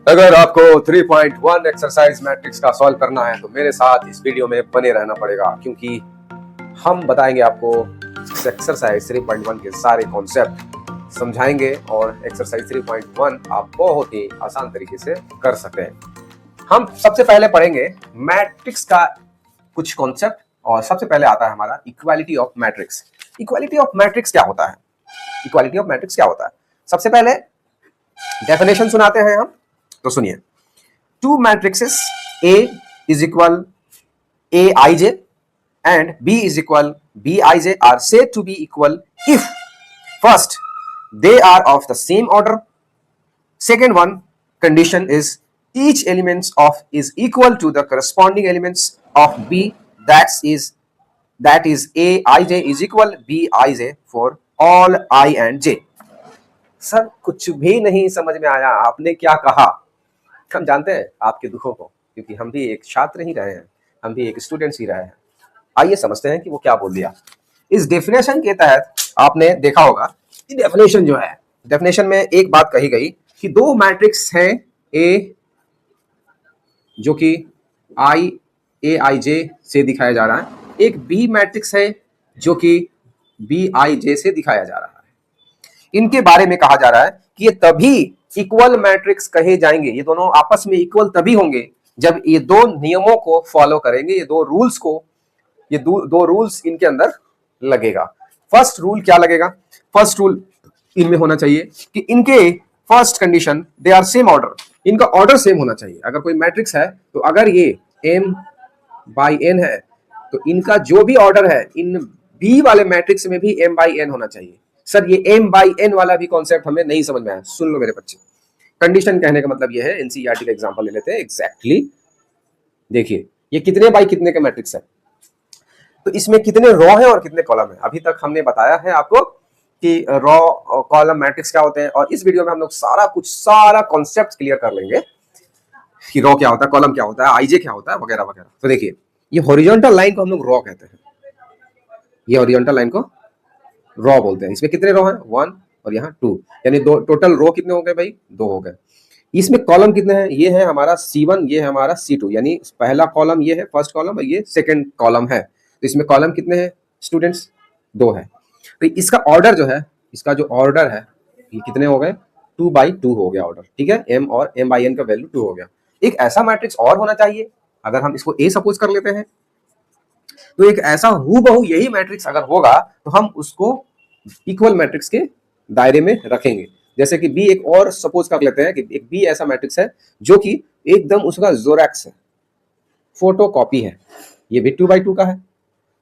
अगर आपको 3.1 exercise matrix का सॉल्व करना है तो मेरे साथ इस वीडियो में बने रहना पड़ेगा, क्योंकि हम बताएंगे आपको इस एक्सरसाइज 3.1 के सारे कॉन्सेप्ट समझाएंगे और एक्सरसाइज 3.1 आप बहुत ही आसान तरीके से कर सकते हैं। हम सबसे पहले पढ़ेंगे मैट्रिक्स का कुछ कॉन्सेप्ट और सबसे पहले आता है हमारा equality of matrix. Equality of matrix क्या होता है? इक्वालिटी ऑफ मैट्रिक्स क्या होता है? सबसे पहले डेफिनेशन सुनाते हैं हम, तो सुनिए। Two matrices A is equal Aij and B is equal Bij are said to be equal if first they are of the same order, second one condition is each elements of is equal to the corresponding elements of B, that is Aij is equal Bij for all I and J। Sir कुछ भी नहीं समझ में आया, आपने क्या कहा? हम जानते हैं आपके दुखों को, क्योंकि हम भी एक छात्र ही रहे हैं, हम भी एक स्टूडेंट्स ही रहे हैं। आइए समझते हैं कि वो क्या बोल दिया। इस डेफिनेशन के तहत आपने देखा होगा कि डेफिनेशन जो है, डेफिनेशन में एक बात कही गई कि दो मैट्रिक्स हैं ए जो कि आई ए आई जे से दिखाया जा रहा है, एक बी मैट्रिक्स है जो कि बी आई जे से दिखाया जा रहा है। इनके बारे में कहा जा रहा है कि ये तभी इक्वल मैट्रिक्स कहे जाएंगे, ये दोनों आपस में इक्वल तभी होंगे जब ये दो नियमों को फॉलो करेंगे, ये दो रूल्स को, ये दो रूल्स इनके अंदर लगेगा। फर्स्ट रूल क्या लगेगा? फर्स्ट रूल इनमें होना चाहिए कि इनके first condition they are same order, इनका ऑर्डर सेम होना चाहिए। अगर कोई मैट्रिक्स है तो अगर ये m by n है तो इनका जो भी ऑर्डर है इन b वाले मैट्रिक्स में भी m by n होना चाहिए। सर ये m by n वाला भी कॉन्सेप्ट हमें नहीं समझ में आया, सुन लो मेरे बच्चे। कंडीशन कहने का मतलब ये है, एनसीईआरटी का एग्जांपल ले लेते हैं। एग्जैक्टली देखिए, ये कितने बाई कितने का मैट्रिक्स है, तो इसमें कितने रो है और कितने कॉलम है। अभी तक हमने बताया है आपको कि रो और कॉलम मैट्रिक्स क्या होते हैं, और इस वीडियो में हम लोग सारा कॉन्सेप्ट क्लियर कर लेंगे कि रो क्या होता है, कॉलम क्या होता है, आईजे क्या होता है, वगैरह वगैरह। तो देखिए, ये हॉरिजॉन्टल लाइन को हम लोग रो कहते हैं, ये हॉरिजॉन्टल लाइन को रो बोलते हैं। इसमें कितने रो हैं? 1 और यहाँ 2, यानी दो टोटल रो कितने हो गए भाई? 2 हो गए। इसमें कॉलम कितने हैं? ये है हमारा C1, ये है हमारा C2, यानी पहला कॉलम ये है फर्स्ट कॉलम और ये सेकंड कॉलम है। तो इसमें कॉलम कितने हैं स्टूडेंट्स? 2 है। तो इसका ऑर्डर जो है, इसका जो ऑर्डर है ये कितने हो गए? 2 by 2 हो गया ऑर्डर, ठीक है। m और m by n का वैल्यू 2 हो गया। एक ऐसा मैट्रिक्स और होना चाहिए, अगर हम इसको A सपोज कर लेते हैं तो एक ऐसा हूबहू यही मैट्रिक्स अगर होगा तो हम उसको इक्वल मैट्रिक्स के दायरे में रखेंगे। जैसे कि B एक और सपोज कर लेते हैं कि एक B ऐसा मैट्रिक्स है जो कि एकदम उसका जोरैक्स है, फोटो कॉपी है, ये भी 2 by 2 का है,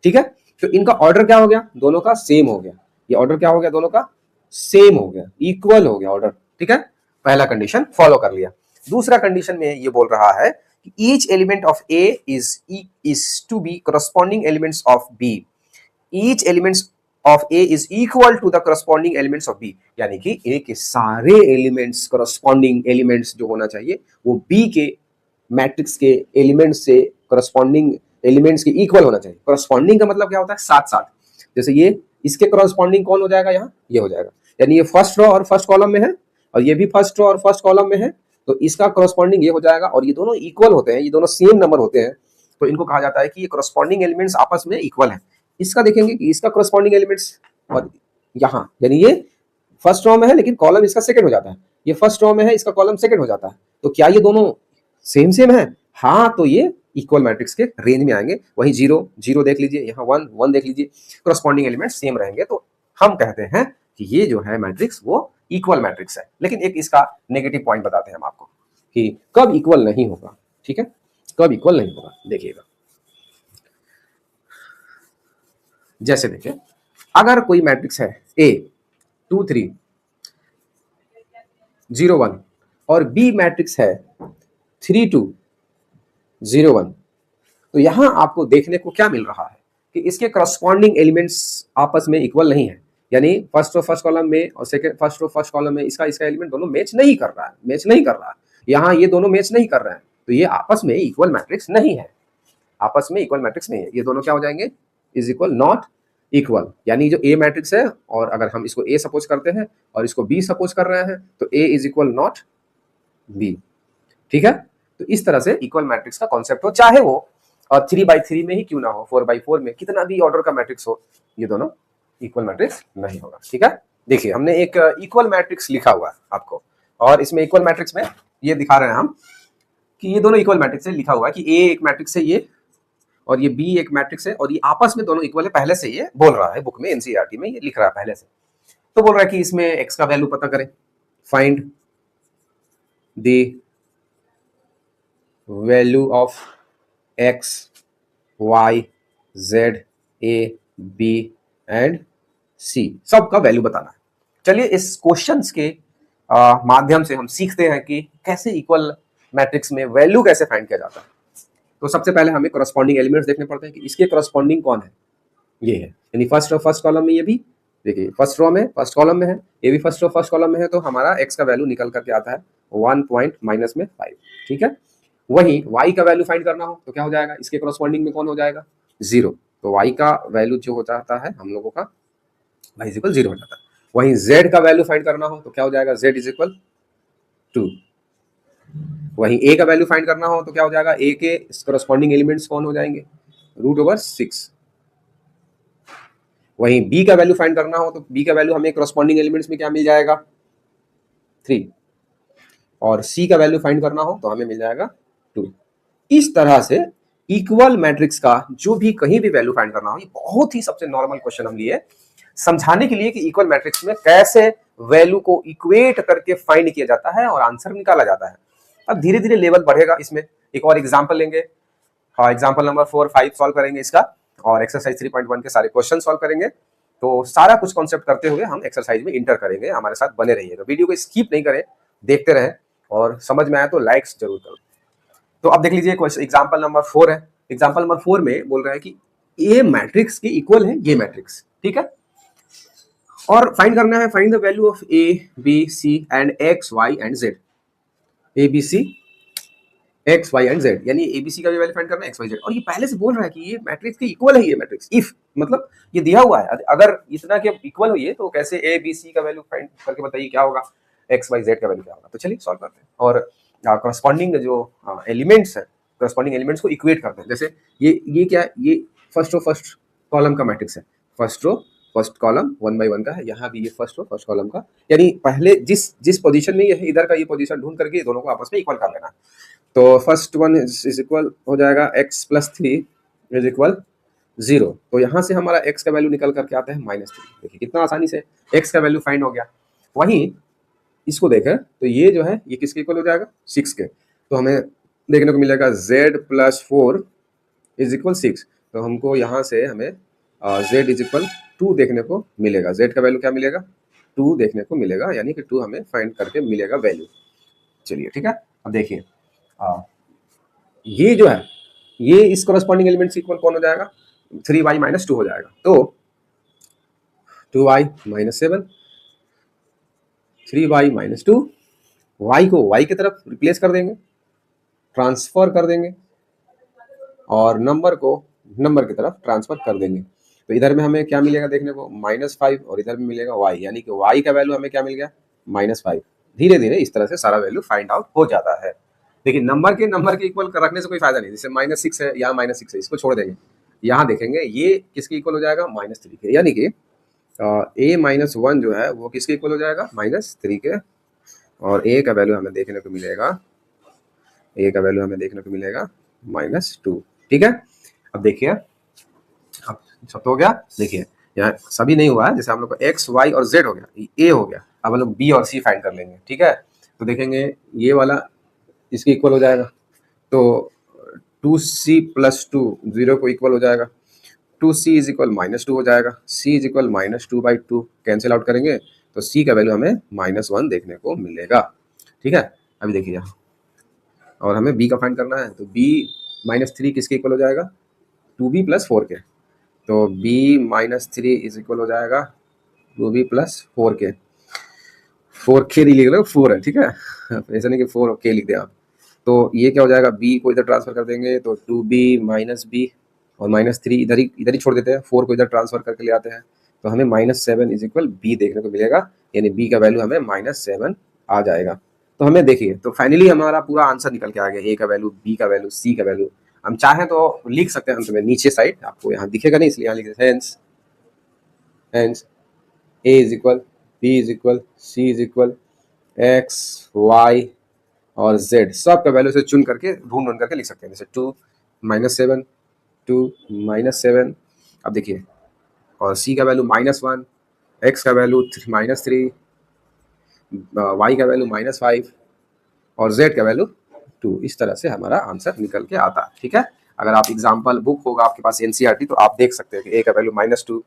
ठीक है। तो इनका ऑर्डर क्या हो गया? दोनों का सेम हो गया। ये ऑर्डर क्या हो गया? दोनों का सेम हो गया, इक्वल हो गया ऑर्डर, ठीक है। पहला कंडीशन फॉलो कर लिया। दूसरा कंडीशन में ये बोल रहा है कि each element of A is to be corresponding elements of B, each elements of A is equal to the corresponding elements of B, यानी कि A के सारे एलिमेंट्स, corresponding एलिमेंट्स जो होना चाहिए वो B के मैट्रिक्स के एलिमेंट्स से corresponding एलिमेंट्स के इक्वल होना चाहिए। corresponding का मतलब क्या होता है? साथ साथ। जैसे ये इसके corresponding कौन हो जाएगा? यहाँ ये हो जाएगा, यानी ये फर्स्ट रो और फर्स्ट कॉलम में है और ये भी फर्स्ट रो और फर्स्ट कॉलम में है, तो इसका corresponding ये हो जाएगा। और ये दोनों इक्वल होते हैं, ये दोनों सेम नंबर होते हैं, तो इनको कहा जाता है कि ये corresponding एलिमेंट्स आपस में इक्वल है। इसका देखेंगे कि इसका corresponding एलिमेंट्स और यहाँ, यानी ये फर्स्ट रो में है लेकिन कॉलम इसका सेकंड हो जाता है, ये फर्स्ट रो में है इसका कॉलम सेकंड हो जाता है, तो क्या ये दोनों सेम सेम है? हाँ, तो ये इक्वल मैट्रिक्स के रेंज में आएंगे। वही 0 0 देख लीजिए, यहाँ 1 1 देख लीजिए, corresponding एलिमेंट सेम रहेंगे, तो हम कहते हैं कि ये जो है मैट्रिक्स वो इक्वल मैट्रिक्स है। लेकिन एक इसका नेगेटिव पॉइंट बताते हैं हम आपको कि कब इक्वल नहीं होगा, ठीक है, कब इक्वल नहीं होगा। देखिएगा, जैसे देखिए, अगर कोई मैट्रिक्स है A 2 3 0 1 और B मैट्रिक्स है 3 2 0 1, तो यहां आपको देखने को क्या मिल रहा है कि इसके करस्पॉन्डिंग एलिमेंट्स आपस में इक्वल नहीं है, यानी फर्स्ट रो फर्स्ट कॉलम में और second first row first column में इसका एलिमेंट दोनों मैच नहीं कर रहा है, मैच नहीं कर रहा है। यहाँ ये दोनों मैच नहीं कर रहे हैं, तो ये आपस में इक्वल मैट्रिक्स नहीं है, आपस में इक्वल मैट्रिक्स नहीं है। ये दोनों क्या हो जाएंगे? Is equal, not equal. यानी जो A मैट्रिक्स है और अगर हम इसको A सपोज करते हैं और इसको B सपोज कर रहे हैं तो A is equal not B, ठीक है। तो इस तरह से इक्वल मैट्रिक्स का कॉन्सेप्ट हो, चाहे वो 3/3 में ही क्यों ना हो, 4/4 में, कितना भी ऑर्डर का मैट्रिक्स हो, ये दोनों इक्वल मैट्रिक्स नहीं होगा। ठीक है, देखिए हमने एक इक्वल मैट्रिक्स लिखा हुआ है आपको, और इसमें इक्वल मैट्रिक्स में ये दिखा रहे हैं हम कि ये दोनों इक्वल मैट्रिक्स है, लिखा हुआ है कि ए एक मैट्रिक्स है ये, और ये बी एक मैट्रिक्स है, और ये आपस में दोनों इक्वल है, पहले से ये बोल रहा है बुक में, एनसीईआरटी में ये लिख रहा है पहले से। तो बोल रहा है कि इसमें एक्स का वैल्यू पता करें, find the value of X Y Z A B and C, सबका वैल्यू बताना है। चलिए इस क्वेश्चंस के माध्यम से हम सीखते हैं कि कैसे इक्वल मैट्रिक्स में वैल्यू कैसे फाइंड किया जाता है। तो सबसे पहले हमें करस्पॉन्डिंग एलिमेंट्स देखने पड़ते हैं कि इसके करस्पॉन्डिंग कौन है, ये है, यानी फर्स्ट कॉलम में ये भी, देखिए फर्स्ट रो में फर्स्ट कॉलम में है, ये भी फर्स्ट कॉलम में है, तो हमारा एक्स का वैल्यू निकल करके आता है 1 पॉइंट माइनस में 5। ठीक है, वहीं वाई का वैल्यू फाइंड करना हो तो क्या हो जाएगा, इसके करस्पॉन्डिंग में कौन हो जाएगा, 0। तो वाई का वैल्यू जो हो जाता है हम लोगों का वाई इज इक्वल 0 हो जाता है। वहीं जेड का वैल्यू फाइंड करना हो तो क्या हो जाएगा, जेड इज इक्वल 2। वहीं ए का वैल्यू फाइंड करना हो तो क्या हो जाएगा, ए के करस्पॉन्डिंग एलिमेंट्स कौन हो जाएंगे, √6। वहीं बी का वैल्यू फाइंड करना हो तो बी का वैल्यू हमें करस्पॉन्डिंग एलिमेंट्स में क्या मिल जाएगा, 3। और सी का वैल्यू फाइंड करना हो तो हमें मिल जाएगा 2। इस तरह से इक्वल मैट्रिक्स का जो भी कहीं भी वैल्यू फाइंड करना हो, ये बहुत ही सबसे नॉर्मल क्वेश्चन हम लिए समझाने के लिए कि इक्वल मैट्रिक्स में कैसे वैल्यू को इक्वेट करके फाइंड किया जाता है और आंसर निकाला जाता है। अब धीरे धीरे लेवल बढ़ेगा इसमें। एक और एग्जाम्पल लेंगे, हाँ एग्जाम्पल नंबर 4, 5 सॉल्व करेंगे इसका, और एक्सरसाइज 3.1 के सारे क्वेश्चन सॉल्व करेंगे। तो सारा कुछ कॉन्सेप्ट करते हुए हम एक्सरसाइज में इंटर करेंगे, हमारे साथ बने रहिएगा, वीडियो को स्किप नहीं करें, देखते रहें, और समझ में आया तो लाइक्स जरूर करो। तो अब देख लीजिए एग्जाम्पल नंबर 4 है। एग्जाम्पल नंबर 4 में बोल रहा है कि ए मैट्रिक्स के इक्वल है ये मैट्रिक्स, ठीक है, और फाइंड करना है, find the value of A B C and X Y and Z. A B C X Y and Z, यानी एबीसी का भी वैल्यू फाइंड करना है, एक्स वाई जेड, और ये पहले से बोल रहा है कि ये मैट्रिक्स के इक्वल है ये मैट्रिक्स, इफ मतलब ये दिया हुआ है, अगर इतना के इक्वल हो ये तो कैसे ए बी सी का वैल्यू फाइंड करके बताइए क्या होगा, एक्स वाई जेड का वैल्यू क्या होगा। तो चलिए सॉल्व करते हैं, और करस्पॉन्डिंग जो एलिमेंट्स है, करस्पॉन्डिंग एलिमेंट्स को इक्वेट करते हैं। जैसे ये क्या है, ये फर्स्ट कॉलम का मैट्रिक्स है, first row first column 1 by 1 का है, यहाँ भी ये फर्स्ट रो फर्स्ट कॉलम का, यानी पहले जिस पोजीशन में ये है इधर का ये पोजीशन ढूंढ करके दोनों को आपस में इक्वल कर लेना। तो फर्स्ट वन इज इक्वल हो जाएगा x + 3 इज इक्वल 0। तो यहाँ से हमारा x का वैल्यू निकल करके आता है -3। देखिए कितना आसानी से x का वैल्यू फाइंड हो गया। वहीं इसको देखें तो ये जो है ये किसके इक्वल हो जाएगा, 6 के। तो हमें देखने को मिलेगा z + 4 इज इक्वल 6। तो हमको यहाँ से हमें z इज इक्वल 2 देखने को मिलेगा। z का वैल्यू क्या मिलेगा, 2 देखने को मिलेगा, यानी कि 2 हमें फाइंड करके मिलेगा वैल्यू। चलिए ठीक है, अब देखिए ये जो है ये इस कॉरस्पॉन्डिंग एलिमेंट से इक्वल कौन हो जाएगा, 3y - 2 हो जाएगा। तो 2y - 7, 3y - 2, y को y की तरफ रिप्लेस कर देंगे, ट्रांसफर कर देंगे, और नंबर को नंबर की तरफ ट्रांसफर कर देंगे। तो इधर में हमें क्या मिलेगा देखने को, -5, और इधर में मिलेगा y, यानी कि y का वैल्यू हमें क्या मिल गया, -5। धीरे धीरे इस तरह से सारा वैल्यू फाइंड आउट हो जाता है। देखिए नंबर के इक्वल रखने से कोई फायदा नहीं, जैसे -6 है, यहाँ -6 है, इसको छोड़ देंगे, यहाँ देखेंगे ये किसके इक्वल हो जाएगा, -3 के, यानी कि a - 1 जो है वो किसके इक्वल हो जाएगा, -3 के, और a का वैल्यू हमें देखने को मिलेगा, -2। ठीक है, अब देखिए, अब सब तो हो गया। देखिए यहाँ सभी नहीं हुआ है, जैसे हम लोग को x y और z हो गया, a हो गया, अब हम लोग b और c फाइंड कर लेंगे। ठीक है, तो देखेंगे ये वाला इसके इक्वल हो जाएगा, तो 2c + 2 0 को इक्वल हो जाएगा, 2c इज इक्वल -2 हो जाएगा, c is equal -2/2, cancel out करेंगे तो c का वैल्यू हमें -1 देखने को मिलेगा। ठीक है, अभी देखिए यहाँ, और हमें b का फाइंड करना है, तो b -3 किसके इक्वल हो जाएगा, 2b + 4 के। तो b - 3 इज इक्वल हो जाएगा 2b + 4 के, 4k नहीं लिख रहे हो, 4 है, ठीक है, ऐसा नहीं कि 4k लिख दे आप। तो ये क्या हो जाएगा, b को इधर ट्रांसफर कर देंगे, तो 2b - b, और -3 इधर ही छोड़ देते हैं, 4 को इधर ट्रांसफर करके ले आते हैं, तो हमें -7 इज इक्वल b देखने को मिलेगा, यानी b का वैल्यू हमें -7 आ जाएगा। तो हमें देखिए, तो फाइनली हमारा पूरा आंसर निकल के आ गया, ए का वैल्यू, बी का वैल्यू, सी का वैल्यू। हम चाहें तो लिख सकते हैं अंत में नीचे साइड, आपको यहाँ दिखेगा नहीं इसलिए यहाँ लिख देते हैं, hence hence A is equal, B is equal, C is equal, X, Y और जेड सब का वैल्यू से चुन करके ढूंढ करके लिख सकते हैं। जैसे 2 - 7, 2 - 7। अब देखिए, और सी का वैल्यू -1, एक्स का वैल्यू -3, वाई का वैल्यू -5 और जेड का वैल्यू 2। इस तरह से हमारा आंसर निकल के आता है। ठीक है, अगर आप एग्जाम्पल बुक होगा आपके पास एनसीईआरटी, तो आप देख सकते हैं कि ए का वैल्यू -2,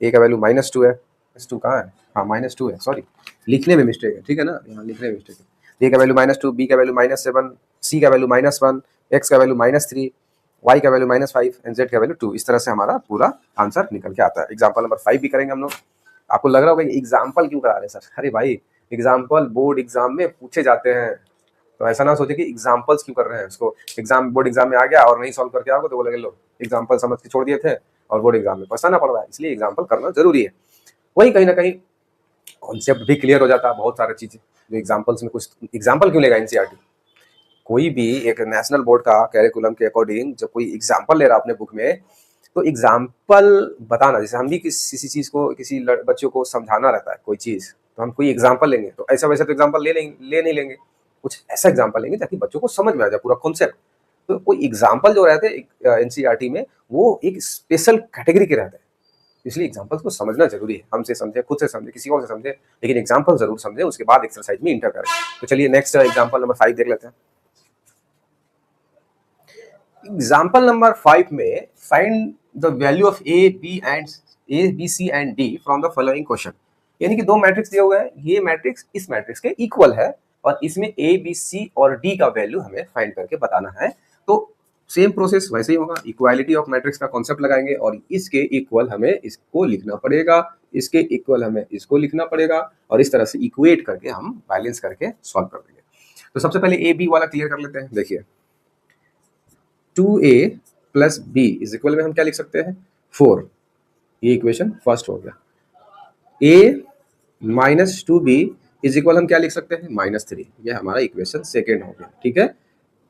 ए का वैल्यू -2 है, -2 कहाँ है, हाँ -2 है, सॉरी लिखने में मिस्टेक है, ठीक है ना, यहाँ लिखने में मिस्टेक है। ए का वैल्यू -2, बी का वैल्यू -7, सी का वैल्यू -1, एक्स का वैल्यू -3, वाई का वैल्यू -5 एंड जेड का वैल्यू 2। इस तरह से हमारा पूरा आंसर निकल के आता है। एग्जाम्पल नंबर 5 भी करेंगे हम लोग। आपको लग रहा होगा एग्जाम्पल क्यों करा रहे हैं सर, अरे भाई एग्जाम्पल बोर्ड एग्जाम में पूछे जाते हैं, तो ऐसा ना सोचे कि एग्जाम्पल्स क्यों कर रहे हैं। उसको एग्जाम बोर्ड एग्जाम में आ गया और नहीं सॉल्व करके आओगे तो बोलेंगे लो एग्जाम्पल समझ के छोड़ दिए थे और बोर्ड एग्जाम में पछताना पड़ रहा है, इसलिए एग्जाम्पल करना जरूरी है। वही कहीं ना कहीं कॉन्सेप्ट भी क्लियर हो जाता है, बहुत सारी चीजें जो एग्जाम्पल्स में, कुछ एग्जाम्पल क्यों लेगा एनसीईआरटी, कोई भी एक नेशनल बोर्ड का कैरिकुलम के अकॉर्डिंग जब कोई एग्जाम्पल ले रहा है अपने बुक में, तो एग्जाम्पल बताना, जैसे हम भी किसी चीज को, किसी बच्चों को समझाना रहता है कोई चीज, तो हम कोई एग्जाम्पल लेंगे, तो ऐसा वैसा तो एग्जाम्पल ले नहीं लेंगे, कुछ ऐसा एग्जाम्पल लेंगे ताकि बच्चों को समझ में आ जाए पूरा कॉन्सेप्ट। तो कोई एग्जाम्पल जो रहते हैं एनसीईआरटी में, वो एक स्पेशल कैटेगरी के रहते हैं, इसलिए एग्जाम्पल्स को समझना जरूरी है। हमसे समझे, खुद से समझे, किसी और से समझे, लेकिन एग्जाम्पल जरूर समझे, उसके बाद एक्सरसाइज में इंटर करें। तो चलिए नेक्स्ट एग्जाम्पल नंबर 5 देख लेते हैं। एग्जाम्पल नंबर 5 में find the value of A B C and D from the following question. यानी कि दो मैट्रिक्स दिए हुए हैं, ये मैट्रिक्स इस मैट्रिक्स के इक्वल है और इसमें ए बी सी और डी का वैल्यू हमें फाइंड करके बताना है। तो सेम प्रोसेस वैसे ही होगा, इक्वालिटी ऑफ मैट्रिक्स का कॉन्सेप्ट लगाएंगे और इसके इक्वल हमें इसको लिखना पड़ेगा, इसके इक्वल हमें इसको लिखना पड़ेगा और इस तरह से इक्वेट करके हम बैलेंस करके सॉल्व कर देंगे। तो सबसे पहले ए बी वाला क्लियर कर लेते हैं। देखिए 2a plus B is equal में हम क्या लिख सकते हैं, 4। ये इक्वेशन फर्स्ट हो गया। a minus 2b is equal हम क्या लिख सकते हैं, -3। ये हमारा इक्वेशन सेकेंड हो गया। ठीक है,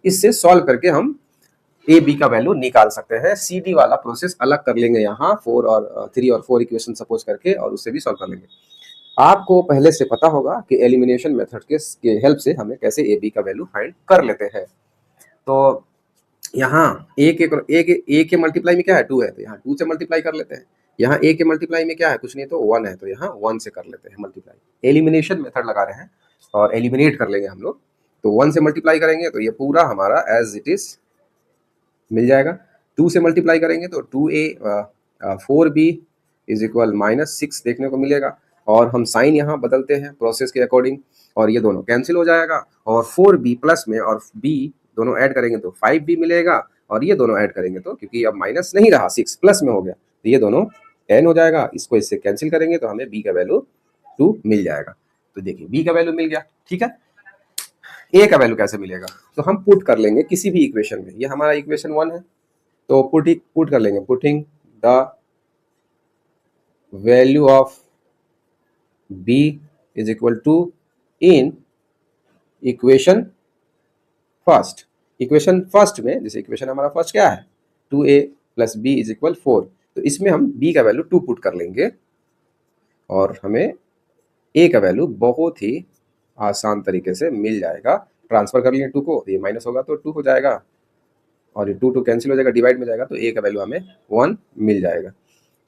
इससे सॉल्व करके हम ए बी का वैल्यू निकाल सकते हैं। सी डी वाला प्रोसेस अलग कर लेंगे, यहाँ 4 और 3 और 4 इक्वेशन सपोज करके, और उससे भी सॉल्व कर लेंगे। आपको पहले से पता होगा कि एलिमिनेशन मेथड के हेल्प से हमें कैसे ए बी का वैल्यू फाइंड कर लेते हैं। तो यहाँ ए के मल्टीप्लाई में क्या है, 2 है, तो यहाँ 2 से मल्टीप्लाई कर लेते हैं। यहाँ ए के मल्टीप्लाई में क्या है, कुछ नहीं तो 1 है, तो यहाँ 1 से कर लेते हैं मल्टीप्लाई। एलिमिनेशन मेथड लगा रहे हैं और एलिमिनेट कर लेंगे हम लोग। तो 1 से मल्टीप्लाई करेंगे तो ये पूरा हमारा एज इट इज मिल जाएगा। 2 से मल्टीप्लाई करेंगे तो 2a 4b इज इक्वल -6 देखने को मिलेगा। और हम साइन यहाँ बदलते हैं प्रोसेस के अकॉर्डिंग, और ये दोनों कैंसिल हो जाएगा। और 4b प्लस में और b दोनों ऐड करेंगे तो 5b मिलेगा, और ये दोनों ऐड करेंगे तो, क्योंकि अब माइनस नहीं रहा, 6 प्लस में हो गया, तो ये दोनों 10 हो जाएगा। इसको इससे कैंसिल करेंगे तो हमें b का वैल्यू 2 मिल जाएगा। तो देखिए b का वैल्यू मिल गया। ठीक है, a का वैल्यू कैसे मिलेगा, तो हम पुट कर लेंगे किसी भी इक्वेशन में। ये हमारा इक्वेशन 1 है, तो पुट कर लेंगे, putting the value of b is equal to in equation first. Equation first में, जैसे इक्वेशन हमारा फर्स्ट क्या है, 2a plus B is equal 4, तो इसमें हम b का वैल्यू 2 पुट कर लेंगे और हमें a का वैल्यू बहुत ही आसान तरीके से मिल जाएगा। ट्रांसफर कर लेंगे 2 को, ये माइनस होगा तो 2 हो जाएगा, और ये 2 कैंसिल हो जाएगा, डिवाइड में जाएगा, तो a का वैल्यू हमें 1 मिल जाएगा।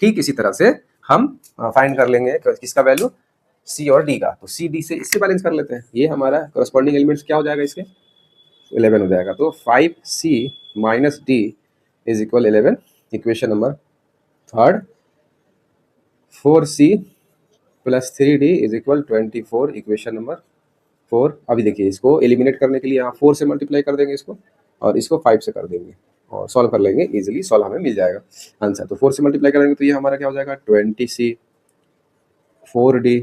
ठीक इसी तरह से हम फाइंड कर लेंगे किसका वैल्यू, c और d का। तो c d से इससे बैलेंस कर लेते हैं। ये हमारा करस्पॉन्डिंग एलिमेंट्स क्या हो जाएगा, इसके 11 हो जाएगा। तो 5c minus d is equal 11, equation number third. 4c plus 3d is equal 24, equation number 4। अभी देखिए, इसको एलिमिनेट करने के लिए यहाँ 4 से मल्टीप्लाई कर देंगे इसको, और इसको 5 से कर देंगे और सॉल्व कर लेंगे, इजीली सॉल्व हमें मिल जाएगा आंसर। तो 4 से मल्टीप्लाई करेंगे तो ये हमारा क्या हो जाएगा, 20c 4d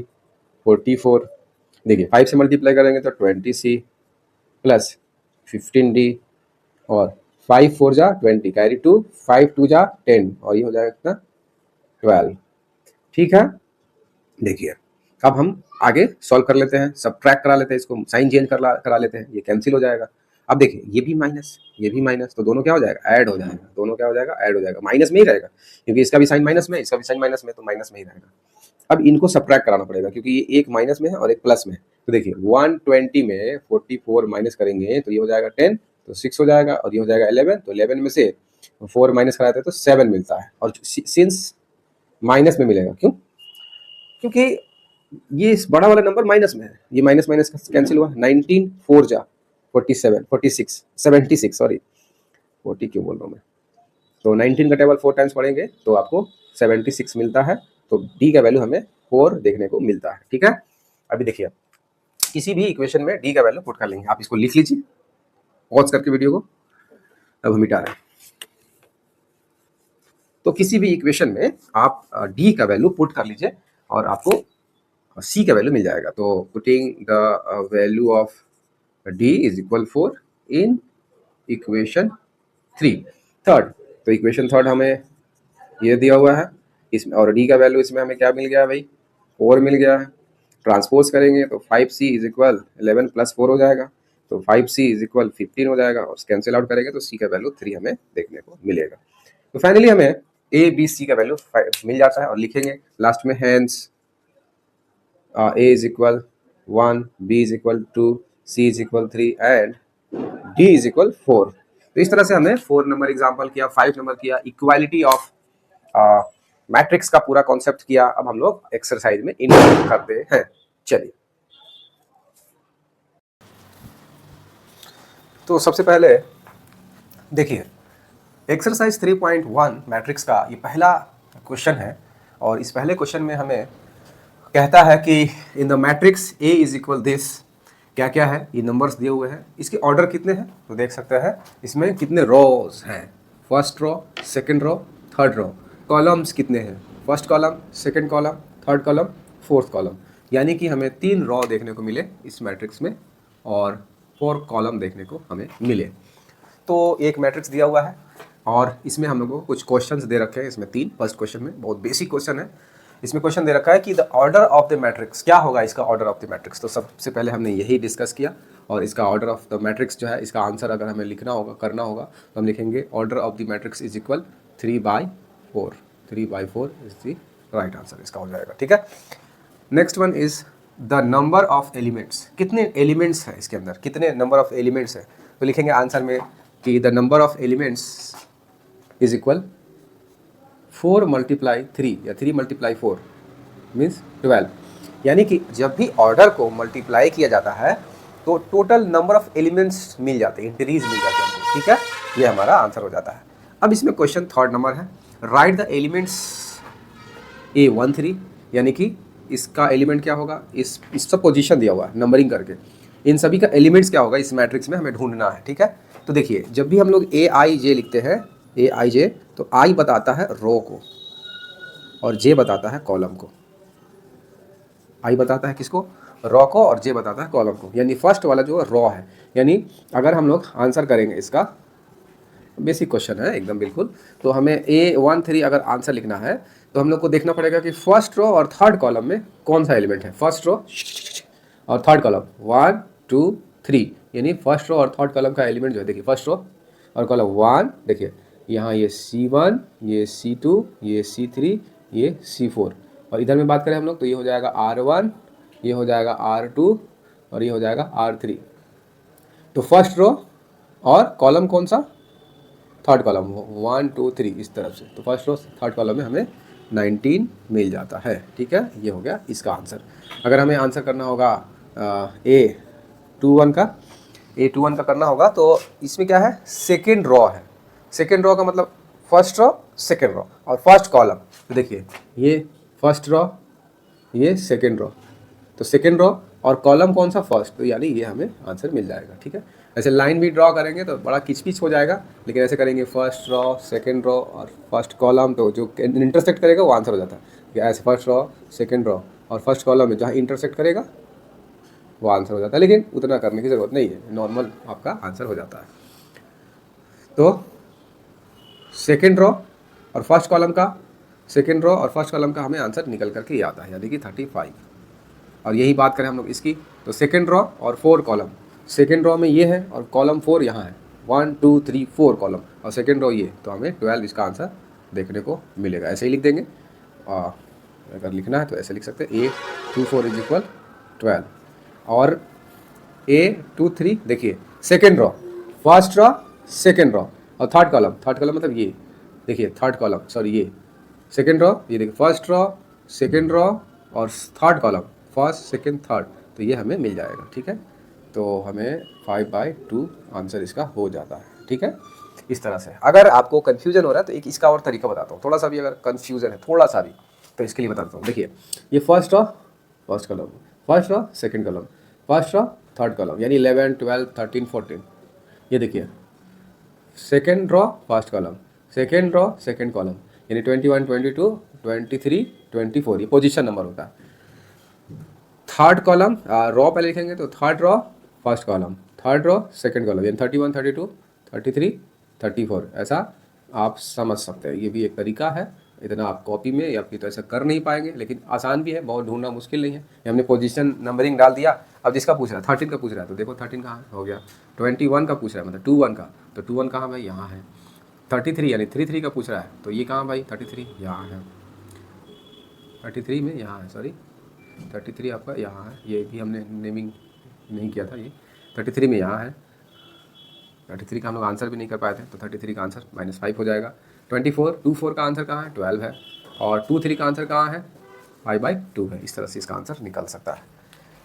44। देखिए 5 से मल्टीप्लाई करेंगे तो 20c प्लस 15d, और 5 4 जा 20, कैरी 2, 5 2 जा 10, और ये हो जाएगा कितना, 12। ठीक है, देखिए अब हम आगे सॉल्व कर लेते हैं, सबट्रैक्ट करा लेते हैं, इसको साइन चेंज करा लेते हैं, ये कैंसिल हो जाएगा। अब देखिए ये भी माइनस, ये भी माइनस, तो दोनों क्या हो जाएगा, ऐड हो जाएगा, दोनों क्या हो जाएगा, ऐड हो जाएगा, माइनस में ही रहेगा, क्योंकि इसका भी साइन माइनस में, इसका भी साइन माइनस में, तो माइनस में ही रहेगा। अब इनको सबट्रैक्ट कराना पड़ेगा, क्योंकि ये एक माइनस में है और एक प्लस में है। तो देखिए 120 में 44 माइनस करेंगे तो ये हो जाएगा 10, तो 6 हो जाएगा, और ये हो जाएगा 11, तो 11 में से 4 माइनस कराते हैं तो 7 मिलता है। और सिंस माइनस में मिलेगा, क्यों, क्योंकि ये इस बड़ा वाला नंबर माइनस में है, ये माइनस माइनस कैंसिल हुआ, 19 4 जा 47 46 76, सॉरी 40 क्यों बोल रहा हूँ मैं। तो 19 का टेबल 4 टाइम्स पढ़ेंगे तो आपको 76 मिलता है। तो डी का वैल्यू हमें 4 देखने को मिलता है। ठीक है, अभी देखिए किसी भी इक्वेशन में डी का वैल्यू पुट कर लेंगे, आप इसको लिख लीजिए पॉज करके वीडियो को, अब हम मिटा रहे हैं। तो किसी भी इक्वेशन में आप डी का वैल्यू पुट कर लीजिए और आपको सी का वैल्यू मिल जाएगा। तो putting the value of D is equal 4 in equation 3 third. तो इक्वेशन थर्ड हमें ये दिया हुआ है इसमें, और डी का वैल्यू इसमें हमें क्या मिल गया भाई, 4 मिल गया है। ट्रांसपोज करेंगे तो 5c इज इक्वल 11 + 4 हो जाएगा, तो 5c इज इक्वल 15 हो जाएगा, और कैंसिल आउट करेंगे तो c का वैल्यू 3 हमें देखने को मिलेगा। तो फाइनली हमें ए बी सी का वैल्यू मिल जाता है, और लिखेंगे लास्ट में hence a is equal 1, b is equal 2, c is equal 3 and d is equal 4। तो इस तरह से हमने 4 नंबर एग्जांपल किया, 5 नंबर किया, इक्वालिटी ऑफ मैट्रिक्स का पूरा कॉन्सेप्ट किया। अब हम लोग एक्सरसाइज में इंक्लूड करते हैं। चलिए, तो सबसे पहले देखिए एक्सरसाइज 3.1 मैट्रिक्स का ये पहला क्वेश्चन है, और इस पहले क्वेश्चन में हमें कहता है कि in the matrix A is equal this, क्या क्या है, ये नंबर्स दिए हुए हैं, इसके ऑर्डर कितने हैं, तो देख सकते हैं इसमें कितने रोज हैं, first row, second row, third row, columns कितने हैं, first column, second column, third column, fourth column, यानी कि हमें 3 रो देखने को मिले इस मैट्रिक्स में और 4 कॉलम देखने को हमें मिले। तो एक मैट्रिक्स दिया हुआ है और इसमें हम लोगों को कुछ क्वेश्चंस दे रखे हैं, इसमें 3। फर्स्ट क्वेश्चन में बहुत बेसिक क्वेश्चन है, इसमें क्वेश्चन दे रखा है कि the order of the matrix, क्या होगा इसका ऑर्डर ऑफ द मैट्रिक्स। तो सबसे पहले हमने यही डिस्कस किया, और इसका ऑर्डर ऑफ द मैट्रिक्स जो है, इसका आंसर अगर हमें लिखना होगा, करना होगा, तो हम लिखेंगे order of the matrix is equal 3/4। 3/4 is the right answer इसका हो जाएगा। ठीक है, next one is the number of elements, कितने एलिमेंट्स है इसके अंदर, कितने नंबर ऑफ एलिमेंट्स है, तो लिखेंगे आंसर में कि the number of elements is equal 4 × 3 या 3 × 4 मीन्स 12, यानी कि जब भी ऑर्डर को मल्टीप्लाई किया जाता है तो टोटल नंबर ऑफ एलिमेंट्स मिल जाते हैं, इंक्रीज मिल जाते हैं। ठीक है, ये हमारा आंसर हो जाता है। अब इसमें क्वेश्चन थर्ड नंबर है, राइट द एलिमेंट्स A13, यानी कि इसका एलिमेंट क्या होगा, इस सब पोजीशन दिया हुआ है नंबरिंग करके, इन सभी का एलिमेंट्स क्या होगा इस मैट्रिक्स में हमें ढूंढना है। ठीक है, तो देखिए जब भी हम लोग AIJ लिखते हैं, AIJ, तो I बताता है रो को और J बताता है कॉलम को। I बताता है किसको, रो को, और J बताता है कॉलम को, यानी फर्स्ट वाला जो रो है। यानी अगर हम लोग आंसर करेंगे, इसका बेसिक क्वेश्चन है एकदम बिल्कुल, तो हमें A13 अगर आंसर लिखना है तो हम लोग को देखना पड़ेगा कि फर्स्ट रो और थर्ड कॉलम में कौन सा एलिमेंट है, फर्स्ट रो और थर्ड कॉलम 1 2 3, यानी फर्स्ट रो और थर्ड कॉलम का एलिमेंट जो है, देखिए फर्स्ट रो और कॉलम 1, देखिए यहाँ ये C1, ये C2, ये C3, ये C4, और इधर में बात करें हम लोग तो ये हो जाएगा R1, ये हो जाएगा R2 और ये हो जाएगा R3। तो फर्स्ट रो और कॉलम कौन सा, थर्ड कॉलम 1 2 3 इस तरफ से, तो फर्स्ट रो थर्ड कॉलम में हमें 19 मिल जाता है। ठीक है, ये हो गया इसका आंसर। अगर हमें आंसर करना होगा A21 का करना होगा, तो इसमें क्या है, सेकेंड रो है, सेकेंड रो का मतलब फर्स्ट रो, सेकेंड रो और फर्स्ट कॉलम। तो देखिए ये फर्स्ट रो, ये सेकेंड रो, तो सेकेंड रो और कॉलम कौन सा, फर्स्ट, तो यानी ये हमें आंसर मिल जाएगा। ठीक है, ऐसे लाइन भी ड्रॉ करेंगे तो बड़ा किचपिच हो जाएगा, लेकिन ऐसे करेंगे फर्स्ट रो, सेकेंड रो और फर्स्ट कॉलम, तो जो इंटरसेक्ट करेगा वो आंसर हो जाता है। ऐसे फर्स्ट रो, सेकेंड रो और फर्स्ट कॉलम में जहाँ इंटरसेक्ट करेगा वो आंसर हो जाता है, लेकिन उतना करने की ज़रूरत नहीं है, नॉर्मल आपका आंसर हो जाता है। तो सेकेंड रो और फर्स्ट कॉलम का, सेकेंड रो और फर्स्ट कॉलम का हमें आंसर निकल करके ये आता है, यानी कि 35। और यही बात करें हम लोग इसकी, तो सेकेंड रॉ और 4 कॉलम, सेकेंड रॉ में ये है और कॉलम 4 यहाँ है, 1 2 3 4 कॉलम और सेकेंड रॉ ये, तो हमें 12 इसका आंसर देखने को मिलेगा। ऐसे ही लिख देंगे, अगर लिखना है तो ऐसे लिख सकते हैं, A24 इज इक्वल 12 और A23 देखिए second raw, first raw, second raw और थर्ड कॉलम मतलब ये देखिए थर्ड कॉलम, सॉरी ये सेकेंड रॉ, ये देखिए फर्स्ट रॉ, सेकेंड रॉ और third column, first second third, तो ये हमें मिल जाएगा। ठीक है, तो हमें 5/2 आंसर इसका हो जाता है। ठीक है, इस तरह से। अगर आपको कन्फ्यूजन हो रहा है तो एक इसका और तरीका बताता हूँ, थोड़ा सा भी अगर कन्फ्यूजन है थोड़ा सा भी, तो इसके लिए बताता हूँ। देखिए ये first raw first column, first raw second column, first raw third column, यानी 11 12 13 14, ये देखिए second raw first column, second raw second column, यानी 21 22 23 24, ये पोजीशन नंबर होता है। थर्ड कॉलम रॉ पहले लिखेंगे तो third raw first column, third raw second column, यानी 31 32 33 34, ऐसा आप समझ सकते हैं। ये भी एक तरीका है, इतना आप कॉपी में या फिर तो ऐसा कर नहीं पाएंगे, लेकिन आसान भी है, बहुत ढूंढना मुश्किल नहीं है। ये हमने पोजीशन नंबरिंग डाल दिया। अब जिसका पूछ रहा है 13 का पूछ रहा है, तो देखो 13 कहाँ हो गया, 21 का पूछ रहा है मतलब 21 का, तो 21 कहाँ भाई, यहाँ है। 33 यानी 33 का पूछ रहा है, तो ये कहाँ भाई 33 यहाँ है, 33 में यहाँ है, सॉरी 33 आपका यहाँ है, ये भी हमने नेमिंग नहीं किया था, ये 33 में यहाँ है। 33 का हम लोग आंसर भी नहीं कर पाए थे, तो 33 का आंसर -5 हो जाएगा। 24 का आंसर कहाँ है, 12 है, और 23 का आंसर कहाँ है, 5/2 है। इस तरह से इसका आंसर निकल सकता है।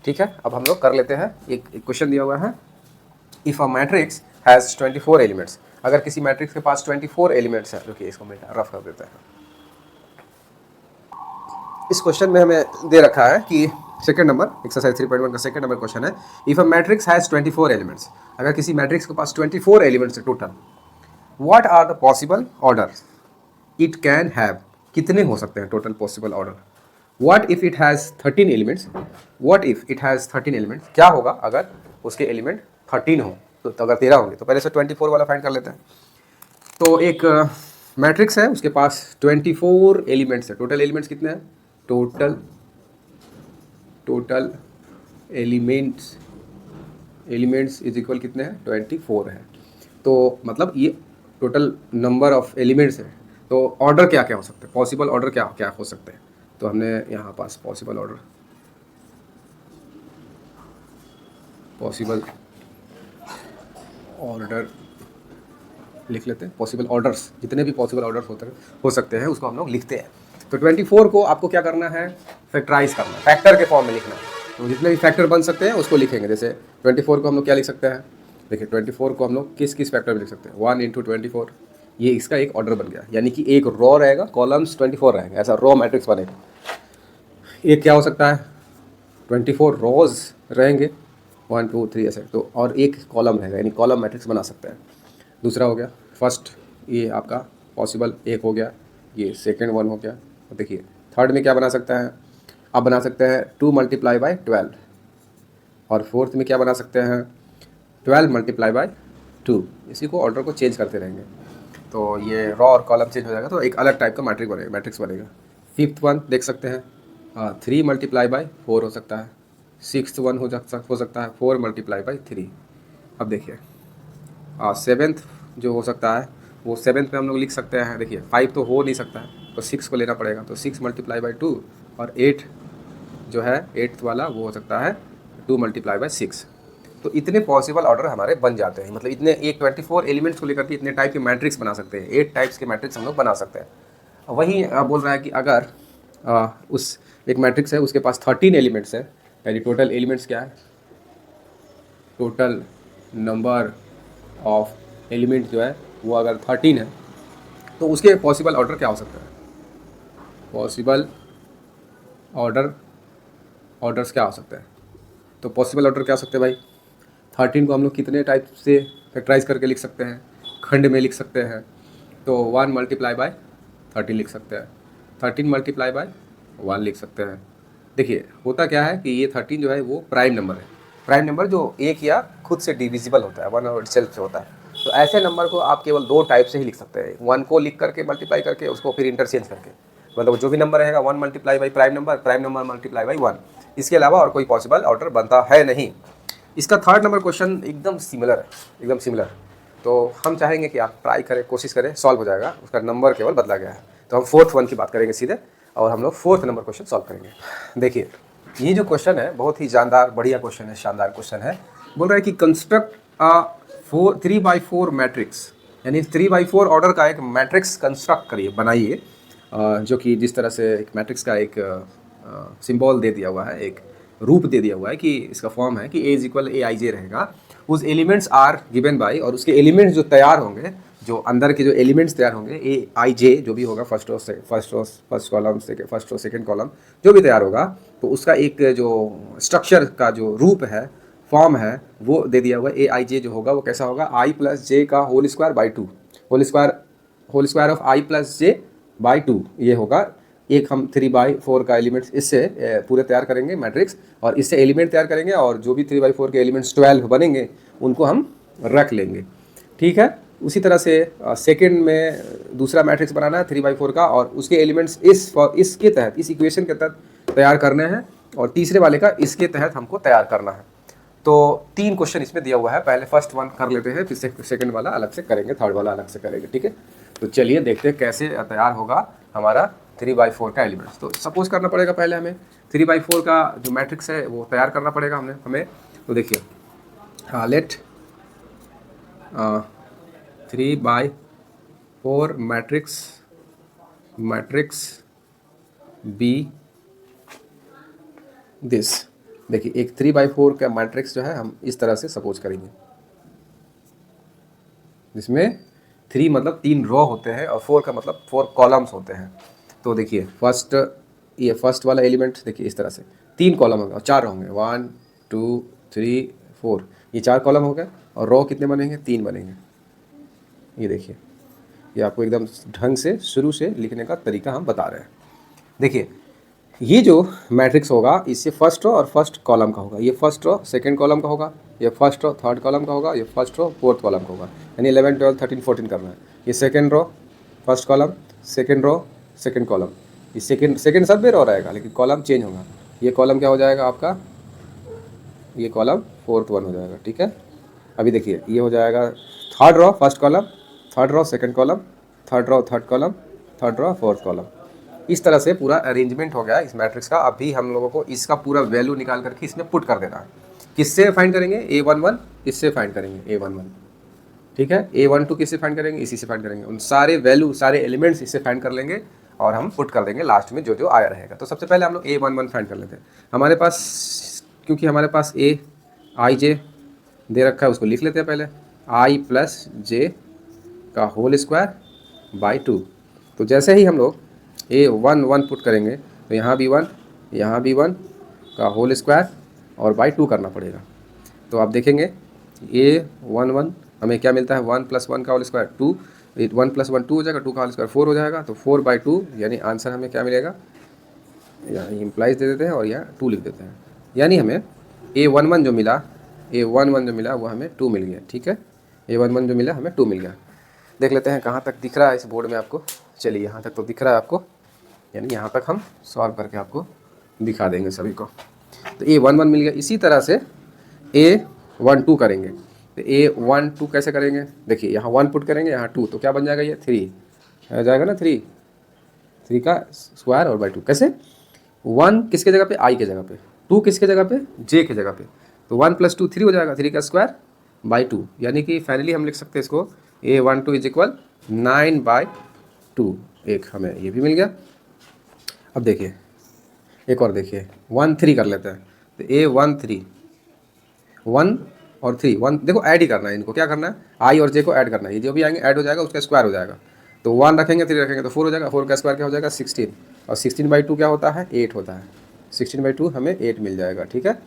ठीक है, अब हम लोग कर लेते हैं, एक क्वेश्चन दिया हुआ है, if a matrix has 24 elements, अगर किसी मैट्रिक्स के पास 24 एलिमेंट्स है, रुकिए इसको मैं रफ कर देते हैं। इस क्वेश्चन में हमें दे रखा है कि सेकंड नंबर एक्सरसाइज 3.1 का सेकंड नंबर क्वेश्चन है, if a matrix has 24 elements, अगर किसी मैट्रिक्स के पास 24 एलिमेंट्स है total, what are the possible order it can have, कितने हो सकते हैं total possible order. What if it has 13 elements, what if it has 13 elements, क्या होगा अगर उसके एलिमेंट 13 हो, तो अगर 13 होंगे, तो पहले से 24 वाला फाइंड कर लेते हैं। तो एक मैट्रिक्स है, उसके पास 24 एलिमेंट्स है, टोटल एलिमेंट्स कितने हैं, टोटल एलिमेंट्स इज इक्वल कितने हैं, 24 है। तो मतलब ये टोटल नंबर ऑफ एलिमेंट्स है, तो ऑर्डर क्या क्या हो सकते हैं, पॉसिबल ऑर्डर क्या क्या हो सकते हैं। तो हमने यहाँ पास पॉसिबल ऑर्डर लिख लेते हैं, पॉसिबल ऑर्डर्स, जितने भी पॉसिबल ऑर्डर्स हो सकते हैं उसको हम लोग लिखते हैं। तो 24 को आपको क्या करना है, फैक्टराइज करना है, फैक्टर के फॉर्म में लिखना है। तो जितने भी फैक्टर बन सकते हैं उसको लिखेंगे। जैसे 24 को हम लोग क्या लिख सकते हैं, देखिए 24 को हम लोग किस किस फैक्टर में लिख सकते हैं, 1 × 24, ये इसका एक ऑर्डर बन गया, यानी कि एक रॉ रहेगा, कॉलम्स 24 रहेंगे, ऐसा रॉ मैट्रिक्स बनेगा। एक क्या हो सकता है, 24 रॉज रहेंगे, 1 2 3 ऐसे, तो और एक कॉलम रहेगा, यानी कॉलम मैट्रिक्स बना सकते हैं। दूसरा हो गया फर्स्ट, ये आपका पॉसिबल एक हो गया, ये सेकेंड 1 हो गया। तो देखिए थर्ड में क्या बना सकता है, आप बना सकते हैं 2 × 12, और फोर्थ में क्या बना सकते हैं, 12 × 2। इसी को ऑर्डर को चेंज करते रहेंगे, तो ये रॉ और कॉलम चेंज हो जाएगा, तो एक अलग टाइप का मैट्रिक्स बनेगा। फिफ्थ वन देख सकते हैं, 3 × 4 हो सकता है। सिक्स्थ वन हो सकता है 4 × 3। अब देखिए सेवेंथ जो हो सकता है, वो सेवेंथ में हम लोग लिख सकते हैं, देखिए 5 तो हो नहीं सकता है, तो 6 को लेना पड़ेगा, तो 6 × 2, और 8 जो है 8th वाला वो हो सकता है 2 × 6। तो इतने पॉसिबल ऑर्डर हमारे बन जाते हैं, मतलब इतने एक 24 एलिमेंट्स को लेकर के इतने टाइप के मैट्रिक्स बना सकते हैं, 8 टाइप्स के मैट्रिक्स हम लोग बना सकते हैं। वहीं बोल रहा है कि अगर उस एक मैट्रिक्स है, उसके पास 13 एलिमेंट्स है, यानी टोटल एलिमेंट्स क्या है, टोटल नंबर ऑफ एलिमेंट जो है वो अगर 13 है, तो उसके पॉसिबल ऑर्डर क्या हो सकता है, पॉसिबल ऑर्डर्स क्या हो सकते हैं। तो पॉसिबल ऑर्डर क्या हो सकते हैं भाई, 13 को हम लोग कितने टाइप से फैक्टराइज करके लिख सकते हैं, खंड में लिख सकते हैं। तो 1 × 13 लिख सकते हैं, 13 × 1 लिख सकते हैं। देखिए होता क्या है कि ये 13 जो है वो प्राइम नंबर है, प्राइम नंबर जो एक या खुद से डिविजिबल होता है, 1 और इटसेल्फ से होता है। तो ऐसे नंबर को आप केवल 2 टाइप से ही लिख सकते हैं, 1 को लिख करके मल्टीप्लाई करके उसको फिर इंटरचेंज करके, मतलब जो भी नंबर रहेगा 1 multiply by prime number multiply by 1, इसके अलावा और कोई पॉसिबल ऑर्डर बनता है नहीं। इसका थर्ड नंबर क्वेश्चन एकदम सिमिलर है, एकदम सिमिलर। तो हम चाहेंगे कि आप ट्राई करें, कोशिश करें, सॉल्व हो जाएगा, उसका नंबर केवल बदला गया है। तो हम फोर्थ वन की बात करेंगे सीधे, और हम लोग फोर्थ नंबर क्वेश्चन सॉल्व करेंगे। देखिए ये जो क्वेश्चन है बहुत ही जानदार, बढ़िया क्वेश्चन है, शानदार क्वेश्चन है। बोल रहा है कि कंस्ट्रक्ट अ 3/4 मैट्रिक्स, यानी 3/4 ऑर्डर का एक मैट्रिक्स कंस्ट्रक्ट करिए, बनाइए, जो कि जिस तरह से एक मैट्रिक्स का एक सिंबल दे दिया हुआ है, एक रूप दे दिया हुआ है कि इसका फॉर्म है कि A = AIJ रहेगा, उस एलिमेंट्स आर गिवन बाई, और उसके एलिमेंट्स जो तैयार होंगे, जो अंदर के जो एलिमेंट्स तैयार होंगे AIJ जो भी होगा, फर्स्ट कॉलम, सेकंड कॉलम जो भी तैयार होगा, तो उसका एक जो स्ट्रक्चर का जो रूप है, फॉर्म है, वो दे दिया हुआ है। AIJ जो होगा वो कैसा होगा, I + J का whole square by 2, whole square of I + J by 2, ये होगा। एक हम 3/4 का एलिमेंट्स इससे पूरे तैयार करेंगे मैट्रिक्स, और इससे एलिमेंट तैयार करेंगे, और जो भी 3/4 के एलिमेंट्स 12 बनेंगे उनको हम रख लेंगे, ठीक है। उसी तरह से सेकंड में दूसरा मैट्रिक्स बनाना है 3/4 का, और उसके एलिमेंट्स इसके तहत, इस इक्वेशन के तहत तैयार करने हैं, और तीसरे वाले का इसके तहत हमको तैयार करना है। तो 3 क्वेश्चन इसमें दिया हुआ है, पहले फर्स्ट वन कर लेते हैं, फिर सेकंड वाला अलग से करेंगे, थर्ड वाला अलग से करेंगे, ठीक है। तो चलिए देखते हैं कैसे तैयार होगा हमारा 3/4 का एलिमेंट्स। तो सपोज करना पड़ेगा पहले हमें 3/4 का जो मैट्रिक्स है वो तैयार करना पड़ेगा हमें। तो देखिए, लेट 3/4 मैट्रिक्स बी दिस। देखिए एक 3/4 का मैट्रिक्स जो है हम इस तरह से सपोज करेंगे, जिसमें 3 मतलब 3 रो होते हैं, और 4 का मतलब 4 कॉलम्स होते हैं। तो देखिए ये फर्स्ट वाला एलिमेंट देखिए इस तरह से 3 कॉलम होंगे और 4 रो होंगे, 1 2 3 4, ये 4 कॉलम हो गए, और रो कितने बनेंगे, 3 बनेंगे। ये देखिए, ये आपको एकदम ढंग से शुरू से लिखने का तरीका हम बता रहे हैं। देखिए ये जो मैट्रिक्स होगा, इससे फर्स्ट रो और फर्स्ट कॉलम का होगा, ये फर्स्ट रो सेकंड कॉलम का होगा, ये फर्स्ट रो थर्ड कॉलम का होगा, ये फर्स्ट रो फोर्थ कॉलम का होगा, यानी 11 12 13 14 करना है। ये second row first column, second row second column, ये सेकंड सब में रो रहेगा, लेकिन कॉलम चेंज होगा। ये कॉलम क्या हो जाएगा आपका, ये कॉलम फोर्थ वन हो जाएगा, ठीक है। अभी देखिए ये हो जाएगा third row first column, third row second column, third row third column, third row fourth column. इस तरह से पूरा अरेंजमेंट हो गया इस मैट्रिक्स का। अभी हम लोगों को इसका पूरा वैल्यू निकाल करके इसमें पुट कर देना है। किससे फाइंड करेंगे, A11 इससे फाइंड करेंगे, A11, ठीक है। A12 किससे फाइंड करेंगे, इसी से फाइंड करेंगे। उन सारे वैल्यू, सारे एलिमेंट्स इससे फाइंड कर लेंगे, और हम पुट कर देंगे लास्ट में जो जो आया रहेगा। तो सबसे पहले हम लोग A11 फाइंड कर लेते हैं। हमारे पास, क्योंकि हमारे पास AIJ दे रखा है, उसको लिख लेते हैं पहले, I + J का होल स्क्वायर बाई 2। तो जैसे ही हम लोग A11 पुट करेंगे, तो यहाँ भी 1, यहाँ भी 1 का होल स्क्वायर और बाई 2 करना पड़ेगा। तो आप देखेंगे A11 हमें क्या मिलता है, 1 + 1 का होल स्क्वायर 2, 1 + 1 2 हो जाएगा, 2 का होल स्क्वायर 4 हो जाएगा। तो 4/2 यानी आंसर हमें क्या मिलेगा, यहाँ इम्प्लाइज दे देते हैं और यहाँ 2 लिख देते हैं, यानी हमें A11 जो मिला, वो हमें 2 मिल गया, ठीक है। A11 जो मिला हमें 2 मिल गया। देख लेते हैं कहाँ तक दिख रहा है इस बोर्ड में आपको। चलिए यहाँ तक तो दिख रहा है आपको, यानी यहाँ तक हम सॉल्व करके आपको दिखा देंगे सभी को। तो A11 मिल गया। इसी तरह से A12 करेंगे। तो A12 कैसे करेंगे, देखिए यहाँ 1 पुट करेंगे, यहाँ 2, तो क्या बन जाएगा, ये 3 आ जाएगा ना, 3 का स्क्वायर और बाई 2। कैसे, 1 किसके जगह पे, I के जगह पे, 2 किसके जगह पे, J के जगह पे। तो 1 + 2 3 हो जाएगा, 3 का स्क्वायर बाई 2, यानी कि फाइनली हम लिख सकते हैं इसको A12 = 9/2। एक हमें ये भी मिल गया। अब देखिए एक और देखिए, 1 3 कर लेते हैं। तो A13 1 और 3, 1 देखो ऐड ही करना है, इनको क्या करना है, I और J को ऐड करना है। ये जो भी आएंगे ऐड हो जाएगा, उसका स्क्वायर हो जाएगा। तो 1 रखेंगे, 3 रखेंगे तो 4 हो जाएगा, 4 का स्क्वायर क्या हो जाएगा, 16, और 16/2 क्या होता है, 8 होता है। 16/2 हमें 8 मिल जाएगा, ठीक है।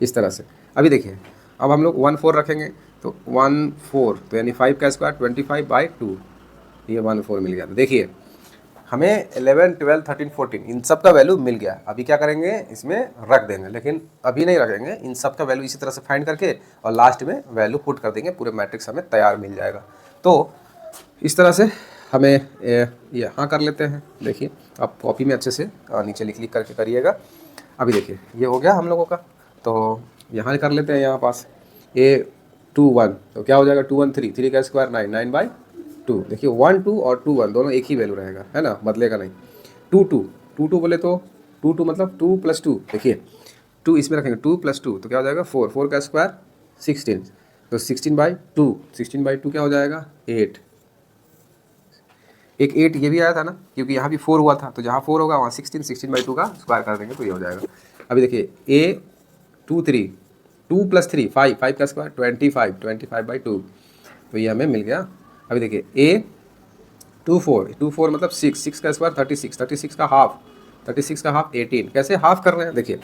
इस तरह से अभी देखिए, अब हम लोग 1 4 रखेंगे, तो 1 4, तो यानी 5 का स्क्वायर 25/2, ये 1 4 मिल गया। तो देखिए हमें 11 12 13 14 इन सब का वैल्यू मिल गया। अभी क्या करेंगे, इसमें रख देंगे, लेकिन अभी नहीं रखेंगे, इन सब का वैल्यू इसी तरह से फाइंड करके और लास्ट में वैल्यू पुट कर देंगे, पूरे मैट्रिक्स हमें तैयार मिल जाएगा। तो इस तरह से हमें यहाँ कर लेते हैं। देखिए आप कॉपी में अच्छे से नीचे लिख करके करिएगा। अभी देखिए ये हो गया हम लोगों का, तो यहाँ कर लेते हैं यहाँ पास A21, तो क्या हो जाएगा 2 1 3, 3 का स्क्वायर 9, 9/2। देखिए 1 2 और 2 1 दोनों एक ही वैल्यू रहेगा, है ना, बदलेगा नहीं। 2 2 2 2 बोले तो 2 2 मतलब 2 + 2, देखिए 2 इसमें रखेंगे, 2 + 2 तो क्या हो जाएगा 4, 4 का स्क्वायर 16, तो 16/2, 16/2 क्या हो जाएगा 8। एक 8 ये भी आया था ना, क्योंकि यहाँ भी 4 हुआ था, तो जहाँ 4 होगा वहाँ 16, 16/2 का स्क्वायर कर देंगे तो ये हो जाएगा। अभी देखिए A23, 2 + 3 5, 5 का स्क्वायर 25, 25/2, तो ये हमें मिल गया। अभी देखिए A24, 24 मतलब 6, 6 का स्क्वायर 36, 36 का हाफ, 36 का हाफ 18। कैसे हाफ कर रहे हैं देखिए,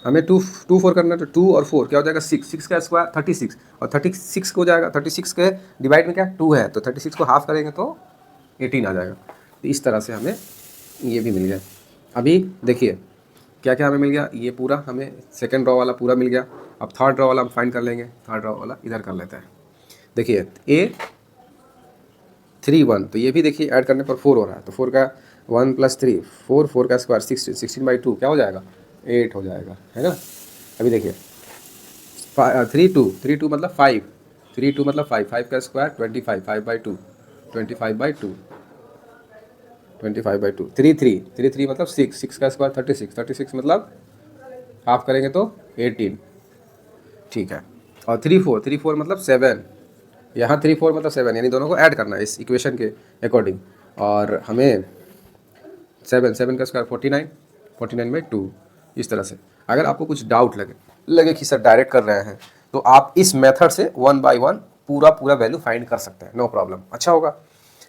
हमें 2 2 4 करना है, तो 2 और 4 क्या हो जाएगा 6, 6 का स्क्वायर 36, और 36 को हो जाएगा, 36 के डिवाइड में क्या 2 है, तो 36 को हाफ करेंगे तो 18 आ जाएगा। तो इस तरह से हमें ये भी मिल गया। अभी देखिए क्या क्या हमें मिल गया, ये पूरा हमें सेकंड ड्रॉ वाला पूरा मिल गया। अब थर्ड ड्रॉ वाला हम फाइंड कर लेंगे, थर्ड ड्रॉ वाला इधर कर लेते हैं। देखिए A31, तो ये भी देखिए ऐड करने पर 4 हो रहा है, तो 4 का 1 + 3 4, 4 का स्क्वायर 16, 16/2 क्या हो जाएगा 8 हो जाएगा, है ना। अभी देखिए 3 2 मतलब 5, 3 2 मतलब 5, 5 का स्क्वायर 25, 5/2, 25/2, 25/2। 3 3 3 3 मतलब 6, 6 का स्क्वायर 36, 36 मतलब हाफ करेंगे तो 18, ठीक है। और 3 4, 3 4 मतलब 7, यहाँ 3 4 मतलब 7, यानी दोनों को ऐड करना है इस इक्वेशन के अकॉर्डिंग। और हमें 7 7 का स्क्वायर 49, 49/2। इस तरह से अगर आपको कुछ डाउट लगे कि सर डायरेक्ट कर रहे हैं, तो आप इस मेथड से 1 बाय 1 पूरा वैल्यू फाइंड कर सकते हैं, नो प्रॉब्लम, अच्छा होगा।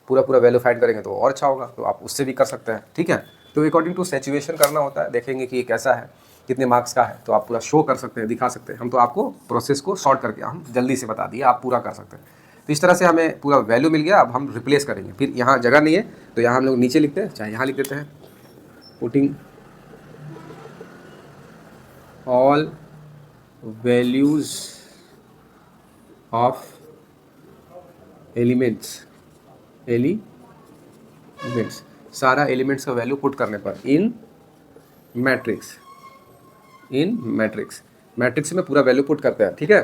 पूरा वैल्यू फाइंड करेंगे तो और अच्छा होगा, तो आप उससे भी कर सकते हैं, ठीक है। तो अकॉर्डिंग टू सिचुएशन करना होता है, देखेंगे कि ये कैसा है, कितने मार्क्स का है, तो आप पूरा शो कर सकते हैं, दिखा सकते हैं। हम तो आपको प्रोसेस को शॉर्ट करके हम जल्दी से बता दिए, आप पूरा कर सकते हैं। तो इस तरह से हमें पूरा वैल्यू मिल गया। अब हम रिप्लेस करेंगे, फिर यहाँ जगह नहीं है तो यहाँ हम लोग नीचे लिखते हैं, चाहे यहाँ लिख देते हैं, putting all values of elements, सारा एलिमेंट्स का वैल्यू पुट करने पर इन मैट्रिक्स, मैट्रिक्स में पूरा वैल्यू पुट करते हैं, ठीक है।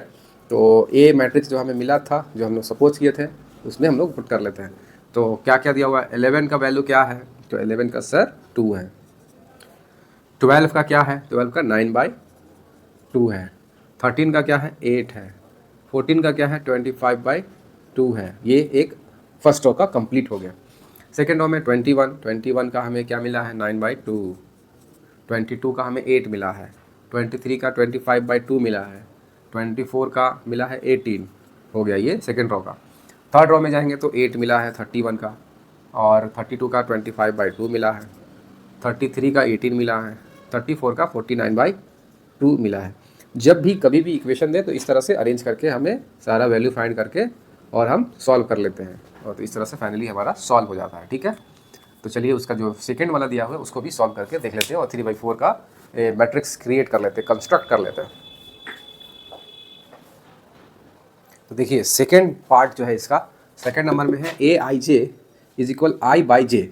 तो ए मैट्रिक्स जो हमें मिला था, जो हम लोग सपोज किए थे, उसमें हम लोग पुट कर लेते हैं। तो क्या क्या दिया हुआ है, 11 का वैल्यू क्या है, तो 11 का सर 2 है। 12 का क्या है, 12 का 9/2 है। 13 का क्या है 8 है। 14 का क्या है 25/2 है। ये एक फर्स्ट रो का कंप्लीट हो गया। सेकेंड रो में 21 का हमें क्या मिला है 9/2। 22 का हमें 8 मिला है। 23 का 25/2 मिला है। 24 का मिला है 18, हो गया ये सेकेंड रो का। थर्ड रो में जाएंगे तो 8 मिला है 31 का, और 32 का 25/2 मिला है। 33 का 18 मिला है। 34 का 49/2 मिला है। जब भी कभी भी इक्वेशन दे तो इस तरह से अरेंज करके हमें सारा वैल्यू फाइंड करके और हम सॉल्व कर लेते हैं, और तो इस तरह से फाइनली हमारा सॉल्व हो जाता है, ठीक है। तो चलिए उसका जो सेकेंड वाला दिया हुआ है उसको भी सॉल्व करके देख लेते हैं, और 3/4 का मैट्रिक्स क्रिएट कर लेते हैं, कंस्ट्रक्ट कर लेते हैं। तो देखिए सेकेंड पार्ट जो है इसका सेकेंड नंबर में है Aij = I/j।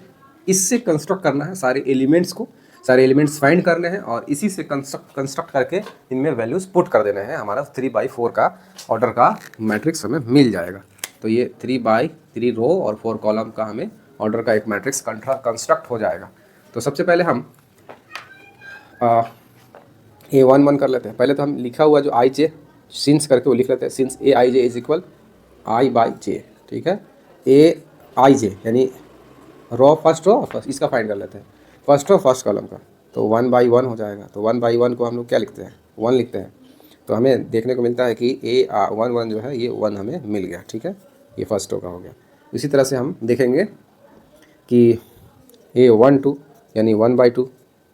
इससे कंस्ट्रक्ट करना है सारे एलिमेंट्स को, सारे एलिमेंट्स फाइंड करने हैं और इसी से कंस्ट्रक्ट करके इनमें वैल्यूज पुट कर देने हैं। हमारा 3/4 का ऑर्डर का मैट्रिक्स हमें मिल जाएगा। तो ये 3/3 रो और 4 कॉलम का हमें ऑर्डर का एक मैट्रिक्स कंस्ट्रक्ट हो जाएगा। तो सबसे पहले हम A11 कर लेते हैं। पहले तो हम लिखा हुआ जो I/j सिंस करके वो लिख लेते हैं, सिंस Aij = I/j, ठीक है। Aij यानी रो फर्स्ट रो फर्स्ट, इसका फाइंड कर लेते हैं, फर्स्ट रो फर्स्ट कॉलम का, तो 1/1 हो जाएगा। तो 1/1 को हम लोग क्या लिखते हैं 1 लिखते हैं। तो हमें देखने को मिलता है कि A11 जो है ये 1 हमें मिल गया, ठीक है। ये फर्स्ट रो का हो गया। इसी तरह से हम देखेंगे कि A12 यानी 1/2,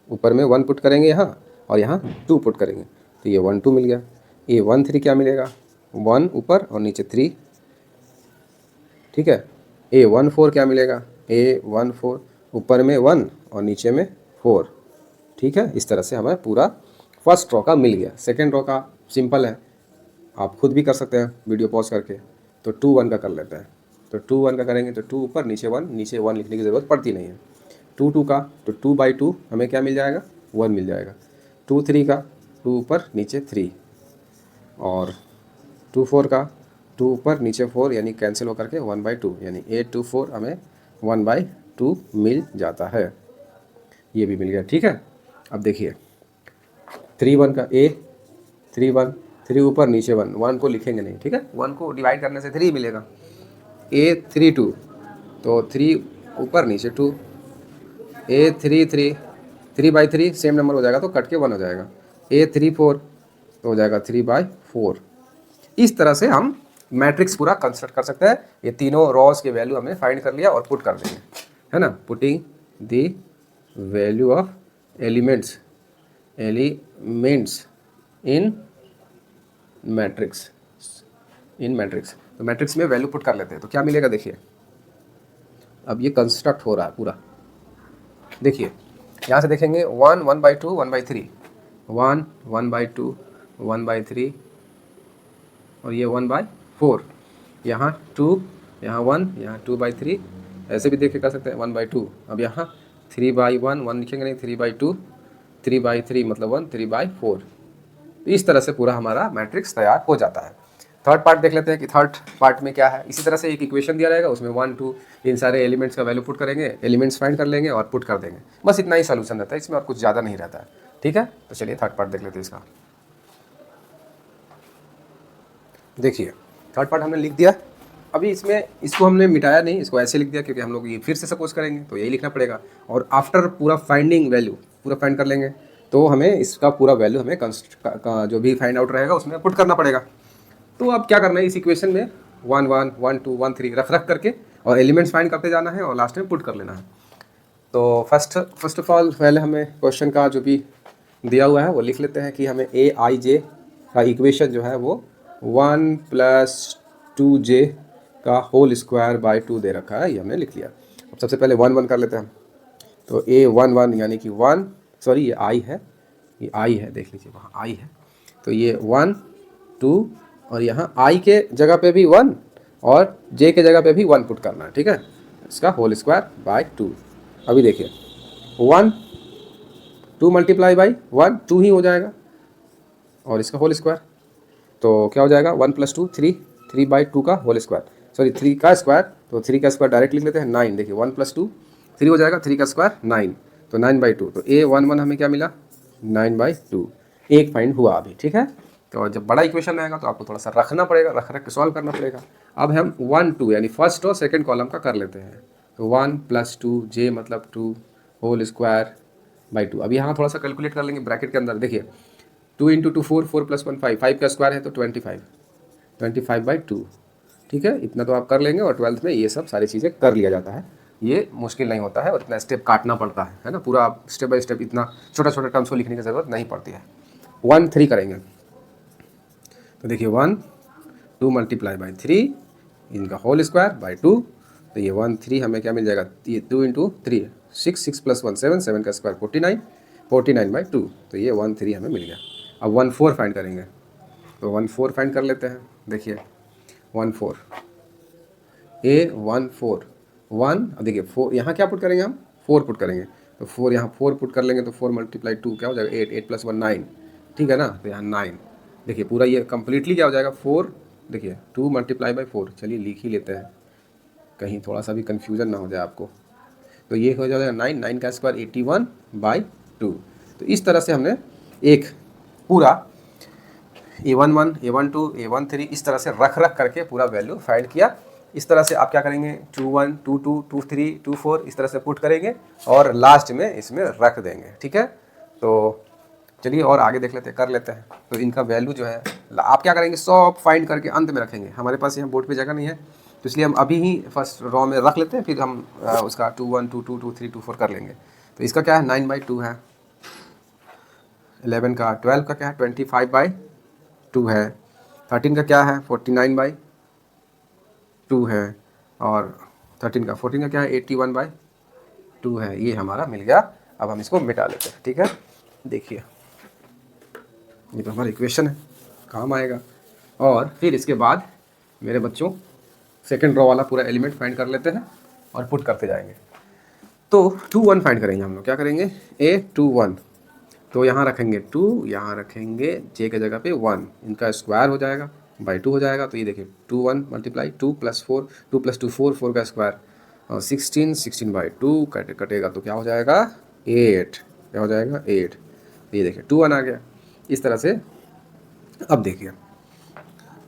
ऊपर में 1 पुट करेंगे यहाँ और यहाँ 2 पुट करेंगे, तो ये 1 2 मिल गया। A13 क्या मिलेगा 1 ऊपर और नीचे 3, ठीक है। A14 क्या मिलेगा A14 ऊपर में 1 और नीचे में 4, ठीक है। इस तरह से हमें पूरा फर्स्ट रो का मिल गया। सेकेंड रो का सिंपल है, आप खुद भी कर सकते हैं वीडियो पॉज करके। तो 2 1 का कर लेते हैं। तो 2 1 का करेंगे तो 2 ऊपर नीचे 1 लिखने की ज़रूरत पड़ती नहीं है। 2 2 का तो 2/2 हमें क्या मिल जाएगा, 1 मिल जाएगा। 2 3 का 2 ऊपर नीचे 3, और 2 4 का 2 ऊपर नीचे 4 यानी कैंसिल होकर के 1/2 यानी 8 2 4 हमें 1/2 मिल जाता है। ये भी मिल गया, ठीक है। अब देखिए 3 1 का 3 1 3 ऊपर नीचे 1 को लिखेंगे नहीं, ठीक है। 1 को डिवाइड करने से 3 मिलेगा। 3 2 तो 3 ऊपर नीचे 2, 3 3 3/3 सेम नंबर हो जाएगा तो कट के 1 हो जाएगा। 3 4 तो हो जाएगा 3/4। इस तरह से हम मैट्रिक्स पूरा कंस्ट्रक्ट कर सकते हैं। ये तीनों रॉस के वैल्यू हमने फाइंड कर लिया और पुट कर देंगे, है ना। Putting the value of elements in matrix तो मैट्रिक्स में वैल्यू पुट कर लेते हैं तो क्या मिलेगा देखिए। अब ये कंस्ट्रक्ट हो रहा है पूरा, देखिए यहाँ से देखेंगे 1 1/2 1/3 1 1/2 1/3 और ये 1/4, यहाँ 2 यहाँ 1 यहाँ 2/3, ऐसे भी देखे कर सकते हैं 1/2। अब यहाँ 3/1 1 लिखेंगे नहीं, 3/2 3/3 मतलब 1 3/4। तो इस तरह से पूरा हमारा मैट्रिक्स तैयार हो जाता है। थर्ड पार्ट देख लेते हैं कि थर्ड पार्ट में क्या है। इसी तरह से एक इक्वेशन दिया रहेगा, उसमें 1 2 इन सारे एलिमेंट्स का वैल्यू पुट करेंगे, एलिमेंट्स फाइंड कर लेंगे और पुट कर देंगे। बस इतना ही सोल्यूशन रहता है इसमें, और कुछ ज़्यादा नहीं रहता है, ठीक है। तो चलिए थर्ड पार्ट देख लेते हैं इसका। देखिए थर्ड पार्ट हमने लिख दिया। अभी इसमें इसको हमने मिटाया नहीं, इसको ऐसे लिख दिया क्योंकि हम लोग ये फिर से सपोज करेंगे तो यही लिखना पड़ेगा। और आफ्टर पूरा फाइंडिंग वैल्यू पूरा फाइंड कर लेंगे तो हमें इसका पूरा वैल्यू हमें जो भी फाइंड आउट रहेगा उसमें पुट करना पड़ेगा। तो अब क्या करना है, इस इक्वेशन में 1 1 1 2 1 3 रख करके और एलिमेंट्स फाइंड करते जाना है और लास्ट में पुट कर लेना है। तो फर्स्ट ऑफ ऑल पहले हमें क्वेश्चन का जो भी दिया हुआ है वो लिख लेते हैं कि हमें AIJ का इक्वेशन जो है वो 1 + 2J का होल स्क्वायर बाई 2 दे रखा है, ये हमने लिख लिया। अब सबसे पहले 1 1 कर लेते हैं। तो A 1 1 यानी कि 1, सॉरी ये I है, ये I है, देख लीजिए वहाँ I है। तो ये 1 2 और यहाँ I के जगह पे भी 1 और J के जगह पे भी 1 पुट करना है, ठीक है। इसका होल स्क्वायर बाय 2। अभी देखिए 1 2 मल्टीप्लाई बाई 1 2 ही हो जाएगा और इसका होल स्क्वायर तो क्या हो जाएगा 1 + 2 3 3/2 का होल स्क्वायर, सॉरी 3 का स्क्वायर, तो 3 का स्क्वायर डायरेक्ट लिख लेते हैं 9। देखिए 1 + 2 3 हो जाएगा, 3 का स्क्वायर 9 तो 9/2। तो A11 हमें क्या मिला 9/2, एक फाइंड हुआ अभी, ठीक है। तो जब बड़ा इक्वेशन आएगा तो आपको थोड़ा सा रखना पड़ेगा, रख के सॉल्व करना पड़ेगा। अब हम 1 2 यानी फर्स्ट और सेकंड कॉलम का कर लेते हैं। तो 1 + 2J मतलब 2 होल स्क्वायर बाई 2। अब यहाँ थोड़ा सा कैलकुलेट कर लेंगे ब्रैकेट के अंदर। देखिए 2 × 2 4 4 + 1 5 5 का स्क्वायर है तो 25 25/2, ठीक है। इतना तो आप कर लेंगे और 12th में ये सब सारी चीज़ें कर लिया जाता है, ये मुश्किल नहीं होता है और इतना स्टेप काटना पड़ता है ना। पूरा आप स्टेप बाय स्टेप इतना छोटा छोटा टर्म्स को लिखने की ज़रूरत नहीं पड़ती है। 1 3 करेंगे तो देखिए 1 2 × 3 इनका होल स्क्वायर बाई 2। तो ये 1 3 हमें क्या मिल जाएगा, ये 2 × 3 6 6 + 1 7 7 का स्क्वायर 49 49/2। तो ये 1 3 हमें मिल गया। अब 1 4 फाइंड करेंगे तो 1 4 फाइंड कर लेते हैं। देखिए 1 4 A1 4 1, अब देखिए 4 यहाँ क्या पुट करेंगे हम 4 पुट करेंगे तो 4 यहाँ 4 पुट कर लेंगे तो 4 × 2 क्या हो जाएगा 8 8 + 1 9, ठीक है ना। तो यहाँ 9 देखिए पूरा ये कम्प्लीटली क्या हो जाएगा 4, देखिए 2 × 4। चलिए लिख ही लेते हैं कहीं थोड़ा सा भी कन्फ्यूज़न ना हो जाए आपको। तो ये हो जाएगा 9 9 का स्क्वायर 81/2। तो इस तरह से हमने एक पूरा A11 A12 A13 इस तरह से रख करके पूरा वैल्यू फाइंड किया। इस तरह से आप क्या करेंगे 2 1 2 2 2 3 2 4 इस तरह से पुट करेंगे और लास्ट में इसमें रख देंगे, ठीक है। तो चलिए और आगे देख लेते हैं, कर लेते हैं। तो इनका वैल्यू जो है आप क्या करेंगे सब फाइंड करके अंत में रखेंगे। हमारे पास यहाँ बोर्ड पे जगह नहीं है तो इसलिए हम अभी ही फर्स्ट रॉ में रख लेते हैं, फिर हम उसका 2 1 2 2 2 3 2 4 कर लेंगे। तो इसका क्या है 9/2 है, 11 का 12 का क्या है 25/2 है, 13 का क्या है 49/2 है और 13 का 14 का क्या है 81/2 है। ये हमारा मिल गया। अब हम इसको मिटा लेते हैं, ठीक है। देखिए ये तो हमारा इक्वेशन है, काम आएगा। और फिर इसके बाद मेरे बच्चों सेकेंड रो वाला पूरा एलिमेंट फाइंड कर लेते हैं और पुट करते जाएंगे। तो 2 1 फाइंड करेंगे हम लोग। क्या करेंगे? A 2 1, तो यहाँ रखेंगे 2, यहाँ रखेंगे j के जगह पे 1, इनका स्क्वायर हो जाएगा बाई 2 हो जाएगा। तो ये देखिए 2 1 मल्टीप्लाई 2 प्लस 4, 2 प्लस 2 4, 4 का स्क्वायर और 16, 16 बाई 2 कटेगा तो क्या हो जाएगा? 8। क्या हो जाएगा? 8। ये देखिए 2 1 आ गया। इस तरह से अब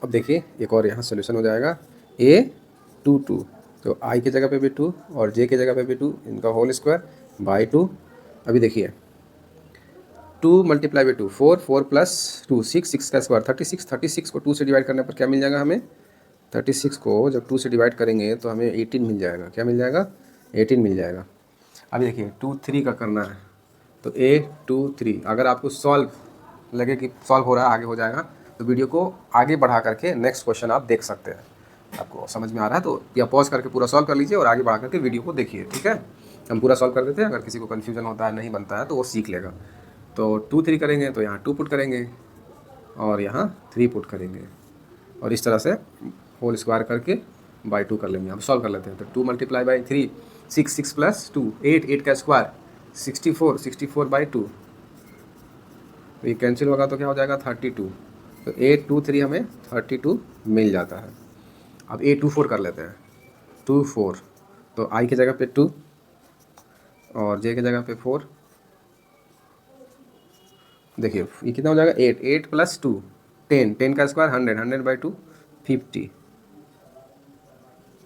देखिए एक और यहाँ सोल्यूशन हो जाएगा A 2 2, तो I की जगह पे भी 2 और J की जगह पे भी 2, इनका होल स्क्वायर बाई 2। अभी देखिए 2 मल्टीप्लाई बाई 2 4, 4 प्लस 2 6, 6 का स्क्वायर 36, 36 को 2 से डिवाइड करने पर क्या मिल जाएगा हमें? 36 को जब 2 से डिवाइड करेंगे तो हमें 18 मिल जाएगा। क्या मिल जाएगा? 18 मिल जाएगा। अभी देखिए 2 3 का करना है, तो A 2 3, अगर आपको सॉल्व लगे कि सॉल्व हो रहा है, आगे हो जाएगा, तो वीडियो को आगे बढ़ा करके नेक्स्ट क्वेश्चन आप देख सकते हैं। आपको समझ में आ रहा है तो या पॉज करके पूरा सॉल्व कर लीजिए और आगे बढ़ा करके वीडियो को देखिए, ठीक है? हम पूरा सॉल्व कर देते हैं, अगर किसी को कन्फ्यूजन होता है, नहीं बनता है, तो वो सीख लेगा। तो 2 3 करेंगे तो यहाँ 2 पुट करेंगे और यहाँ 3 पुट करेंगे और इस तरह से होल स्क्वायर करके बाई 2 कर लेंगे। हम सॉल्व कर लेते हैं। तो 2 मल्टीप्लाई बाई 3 6, 6 प्लस 2 8, 8 का स्क्वायर 64, 64 बाई 2, तो ये कैंसिल होगा तो क्या हो जाएगा? 32। तो 8 2 3 हमें 32 मिल जाता है। अब A 2 4 कर लेते हैं। 2 4, तो I की जगह पे 2 और J की जगह पे 4। देखिए ये कितना हो जाएगा? 8, 8 प्लस 2 10, 10 का स्क्वायर 100, 100 बाई 2 50,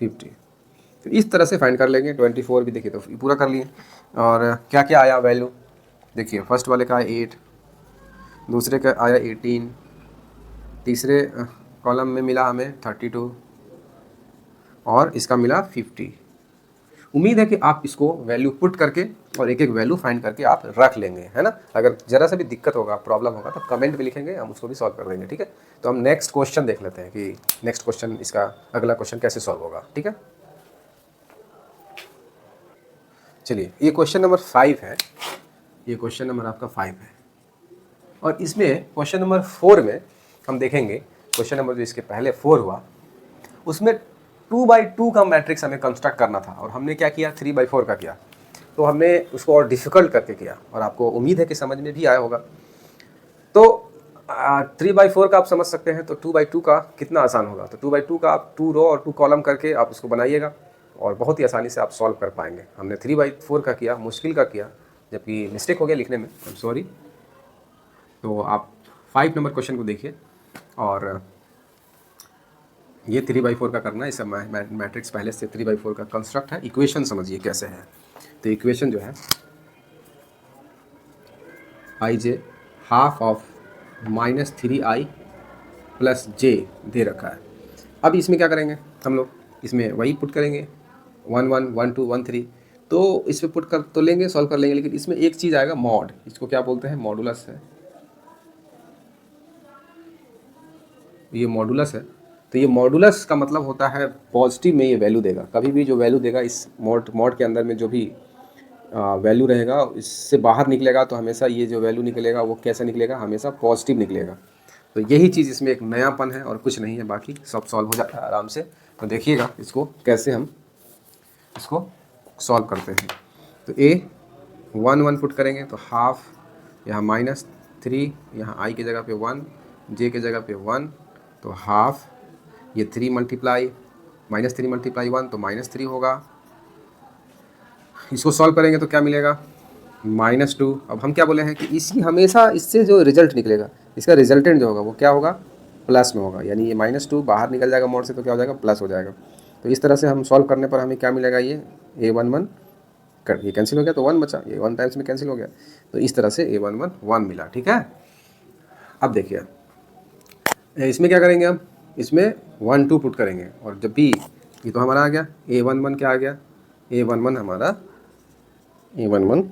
50। तो इस तरह से फाइंड कर लेंगे। 24 भी देखिए तो पूरा कर लिए। और क्या क्या आया वैल्यू? देखिए फर्स्ट वाले का आया 8, दूसरे का आया 18, तीसरे कॉलम में मिला हमें 32 और इसका मिला 50। उम्मीद है कि आप इसको वैल्यू पुट करके और एक एक वैल्यू फाइंड करके आप रख लेंगे, है ना? अगर ज़रा सा भी दिक्कत होगा, प्रॉब्लम होगा, तो कमेंट में लिखेंगे, हम उसको भी सॉल्व कर देंगे, ठीक है? तो हम नेक्स्ट क्वेश्चन देख लेते हैं कि नेक्स्ट क्वेश्चन, इसका अगला क्वेश्चन कैसे सॉल्व होगा, ठीक है? चलिए ये क्वेश्चन नंबर 5 है। ये क्वेश्चन नंबर आपका 5 है और इसमें क्वेश्चन नंबर 4 में हम देखेंगे, क्वेश्चन नंबर जो इसके पहले 4 हुआ उसमें 2 बाई 2 का मैट्रिक्स हमें कंस्ट्रक्ट करना था और हमने क्या किया? 3 बाई 4 का किया। तो हमने उसको और डिफ़िकल्ट करके किया और आपको उम्मीद है कि समझ में भी आया होगा। तो 3 बाई 4 का आप समझ सकते हैं, तो 2 बाई 2 का कितना आसान होगा? तो 2 बाई 2 का आप 2 रो और 2 कॉलम करके आप उसको बनाइएगा और बहुत ही आसानी से आप सॉल्व कर पाएंगे। हमने 3 बाई 4 का किया, मुश्किल का किया, जबकि मिस्टेक हो गया लिखने में, आई एम सॉरी। तो आप 5 नंबर क्वेश्चन को देखिए और ये 3 बाई 4 का करना है। इसका मैट्रिक्स पहले से 3 बाई 4 का कंस्ट्रक्ट है। इक्वेशन समझिए कैसे है। तो इक्वेशन जो है IJ half of -3I plus J दे रखा है। अब इसमें क्या करेंगे हम लोग? इसमें वही पुट करेंगे 1 1 1 2 1 3, तो इसमें पुट कर तो लेंगे, सॉल्व कर लेंगे, लेकिन इसमें एक चीज़ आएगा मॉड। इसको क्या बोलते हैं? मॉडुलस है। ये मॉडुलस है। तो ये मॉडुलस का मतलब होता है पॉजिटिव में ये वैल्यू देगा। कभी भी जो वैल्यू देगा इस मॉड के अंदर में जो भी वैल्यू रहेगा, इससे बाहर निकलेगा तो हमेशा ये जो वैल्यू निकलेगा वो कैसा निकलेगा? हमेशा पॉजिटिव निकलेगा। तो यही चीज़ इसमें एक नयापन है और कुछ नहीं है, बाकी सब सॉल्व हो जाता है आराम से। तो देखिएगा इसको कैसे हम इसको सॉल्व करते हैं। तो A 1 1 पुट करेंगे तो हाफ, यहाँ -3, यहाँ I की जगह पे 1, J की जगह पे 1, तो हाफ, ये 3 मल्टीप्लाई -3 मल्टीप्लाई 1 तो -3 होगा। इसको सॉल्व करेंगे तो क्या मिलेगा? -2। अब हम क्या बोले हैं कि इसी हमेशा इससे जो रिजल्ट निकलेगा, इसका रिजल्टेंट जो होगा वो क्या होगा? प्लस में होगा। यानी ये -2 बाहर निकल जाएगा मोड से तो क्या हो जाएगा? प्लस हो जाएगा। तो इस तरह से हम सॉल्व करने पर हमें क्या मिलेगा? ये A 1 1 कर, ये कैंसिल हो गया तो 1 बचा, ये 1 टाइम्स में कैंसिल हो गया। तो इस तरह से A 1 1 1 मिला, ठीक है? अब देखिए इसमें क्या करेंगे हम? इसमें 1 2 पुट करेंगे और जब भी ये तो हमारा आ गया A 1 1 क्या आ गया? A 1 1 हमारा A 1 1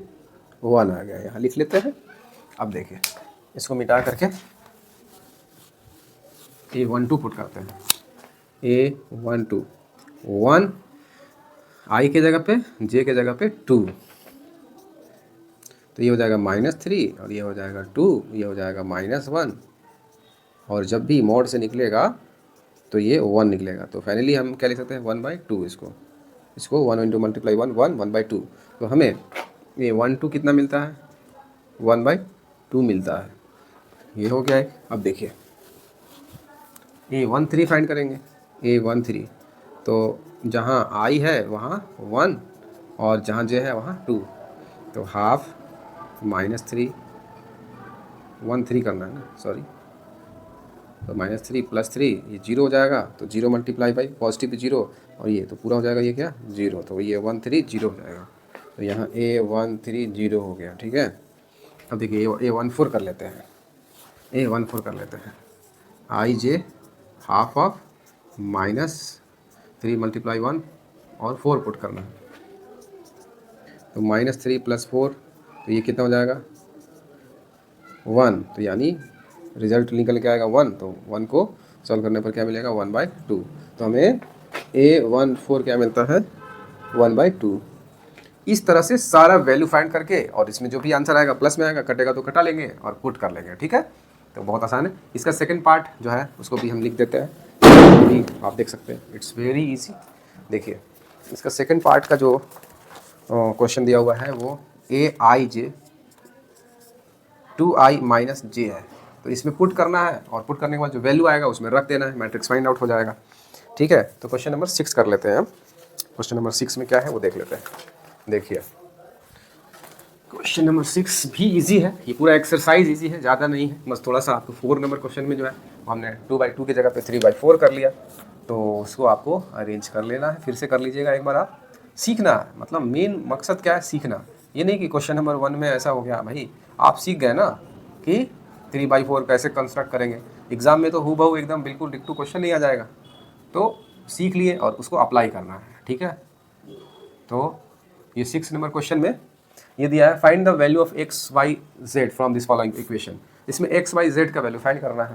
1 आ गया। यहाँ लिख लेते हैं। अब देखिए इसको मिटा करके A 1 2 पुट करते हैं। A 1 2 1 I के जगह पे, J के जगह पे 2, तो ये हो जाएगा -3 और ये हो जाएगा 2, ये हो जाएगा -1। और जब भी मोड से निकलेगा तो ये 1 निकलेगा। तो फाइनली हम क्या लिख सकते हैं 1/2 इसको 1 इंटू मल्टीप्लाई 1/2। तो हमें ये 1/2 कितना मिलता है 1/2 मिलता है। ये हो गया है। अब देखिए A13 फाइंड करेंगे। A13 तो जहाँ I है वहाँ 1 और जहाँ J है वहाँ 2। तो हाफ -3 1/3 करना है ना, सॉरी। तो -3 + 3 ये 0 हो जाएगा। तो 0 मल्टीप्लाई बाई पॉजिटिव 0 और ये तो पूरा हो जाएगा ये क्या 0। तो ये 1/3 0 हो जाएगा। तो यहाँ A13 0 हो गया। ठीक है। अब देखिए A14 कर लेते हैं। A14 कर लेते हैं। IJ हाफ ऑफ -3 × 1 और 4 पुट करना है। तो -3 + 4 तो ये कितना हो जाएगा 1। तो यानी रिजल्ट निकल के आएगा 1। तो 1 को सॉल्व करने पर क्या मिलेगा 1/2। तो हमें A14 क्या मिलता है 1/2। इस तरह से सारा वैल्यू फाइंड करके और इसमें जो भी आंसर आएगा प्लस में आएगा, कटेगा तो कटा लेंगे और पुट कर लेंगे। ठीक है। तो बहुत आसान है। इसका सेकंड पार्ट जो है उसको भी हम लिख देते हैं, भी आप देख सकते हैं। It's very easy. देखिए इसका सेकंड पार्ट का जो क्वेश्चन दिया हुआ है वो AIJ 2I - J है। तो इसमें पुट करना है और पुट करने के बाद जो वैल्यू आएगा उसमें रख देना है, मैट्रिक्स फाइंड आउट हो जाएगा। ठीक है। तो क्वेश्चन नंबर 6 कर लेते हैं हम। क्वेश्चन नंबर 6 में क्या है वो देख लेते हैं। देखिए क्वेश्चन नंबर 6 भी इजी है। ये पूरा एक्सरसाइज इजी है, ज़्यादा नहीं है। बस थोड़ा सा आपको 4 नंबर क्वेश्चन में जो है हमने 2/2 की जगह पे 3/4 कर लिया। तो उसको आपको अरेंज कर लेना है, फिर से कर लीजिएगा एक बार। आप सीखना है, मतलब मेन मकसद क्या है सीखना। ये नहीं कि क्वेश्चन नंबर 1 में ऐसा हो गया भाई, आप सीख गए ना कि 3/4 कैसे कंस्ट्रक्ट करेंगे। एग्जाम में तो हूबहू एकदम बिल्कुल डिक्टू क्वेश्चन नहीं आ जाएगा। तो सीख लिए और उसको अप्लाई करना है। ठीक है। तो ये 6 नंबर क्वेश्चन में ये दिया है find the value of x,y,z from this following equation. इसमें x,y,z का वैल्यू फाइंड करना है।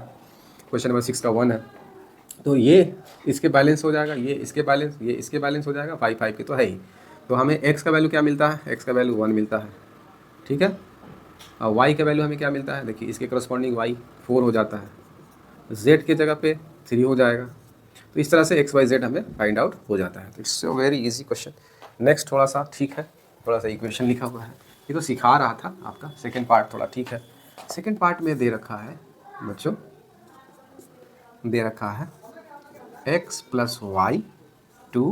क्वेश्चन नंबर 6 का 1 है। तो ये इसके बैलेंस हो जाएगा, ये इसके बैलेंस हो जाएगा, 5 के तो है ही। तो हमें x का वैल्यू क्या मिलता है, x का वैल्यू 1 मिलता है। ठीक है। और y का वैल्यू हमें क्या मिलता है, देखिए इसके करस्पॉन्डिंग y 4 हो जाता है, z की जगह पे 3 हो जाएगा। तो इस तरह से x,y,z हमें फाइंड आउट हो जाता है। तो it's a very easy question. Next थोड़ा सा ठीक है, थोड़ा सा इक्वेशन लिखा हुआ है, ये तो सिखा रहा था आपका। सेकंड पार्ट थोड़ा ठीक है। सेकंड पार्ट में दे रखा है बच्चों, दे रखा है x + y to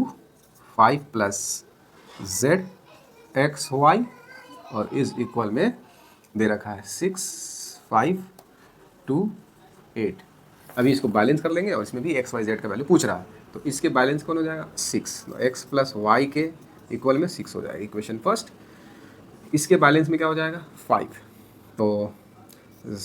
5 + z xy और इज इक्वल में दे रखा है 6, 5 to 8। अभी इसको बैलेंस कर लेंगे और इसमें भी x,y,z का वैल्यू पूछ रहा है। तो इसके बैलेंस कौन हो जाएगा 6। तो x + y के इक्वल में 6 हो जाएगा इक्वेशन फर्स्ट। इसके बैलेंस में क्या हो जाएगा 5। तो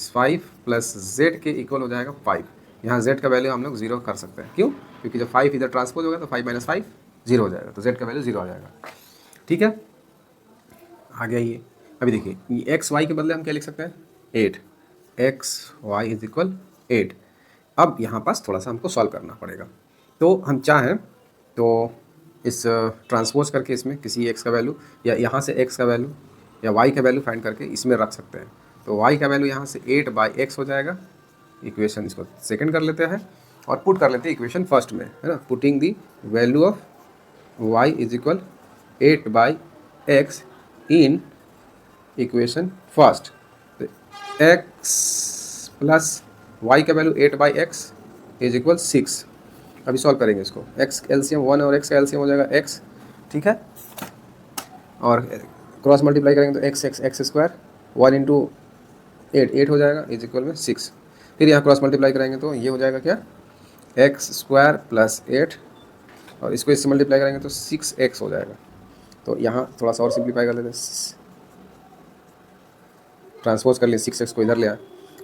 5 + z के इक्वल हो जाएगा 5। यहाँ z का वैल्यू हम लोग 0 कर सकते हैं। क्यों? क्योंकि जब 5 इधर ट्रांसपोज होगा तो 5 - 5 0 हो जाएगा। तो z का वैल्यू 0 हो जाएगा। ठीक है। आ गया ये। अभी देखिए एक्स वाई के बदले हम क्या लिख सकते हैं 8। x,y = 8। अब यहाँ पास थोड़ा सा हमको सॉल्व करना पड़ेगा। तो हम चाहें तो इस ट्रांसपोज करके इसमें किसी x का वैल्यू या यहाँ से x का वैल्यू या y का वैल्यू फाइंड करके इसमें रख सकते हैं। तो y का वैल्यू यहाँ से 8/x हो जाएगा। इक्वेशन इसको सेकंड कर लेते हैं और पुट कर लेते हैं इक्वेशन फर्स्ट में, है ना। Putting the value of y = 8/x in equation first. तो x + y का वैल्यू 8/x = 6। अभी सॉल्व करेंगे इसको। x एलसीएम 1 और x का एलसीएम हो जाएगा x। ठीक है। और क्रॉस मल्टीप्लाई करेंगे तो x² 1 × 8 हो जाएगा = 6। फिर यहाँ क्रॉस मल्टीप्लाई करेंगे तो ये हो जाएगा क्या x² + 8 और इसको इससे मल्टीप्लाई करेंगे तो 6x हो जाएगा। तो यहाँ थोड़ा सा और सिंप्लीफाई कर लेते हैं, ट्रांसपोज कर लिए 6x को इधर ले आए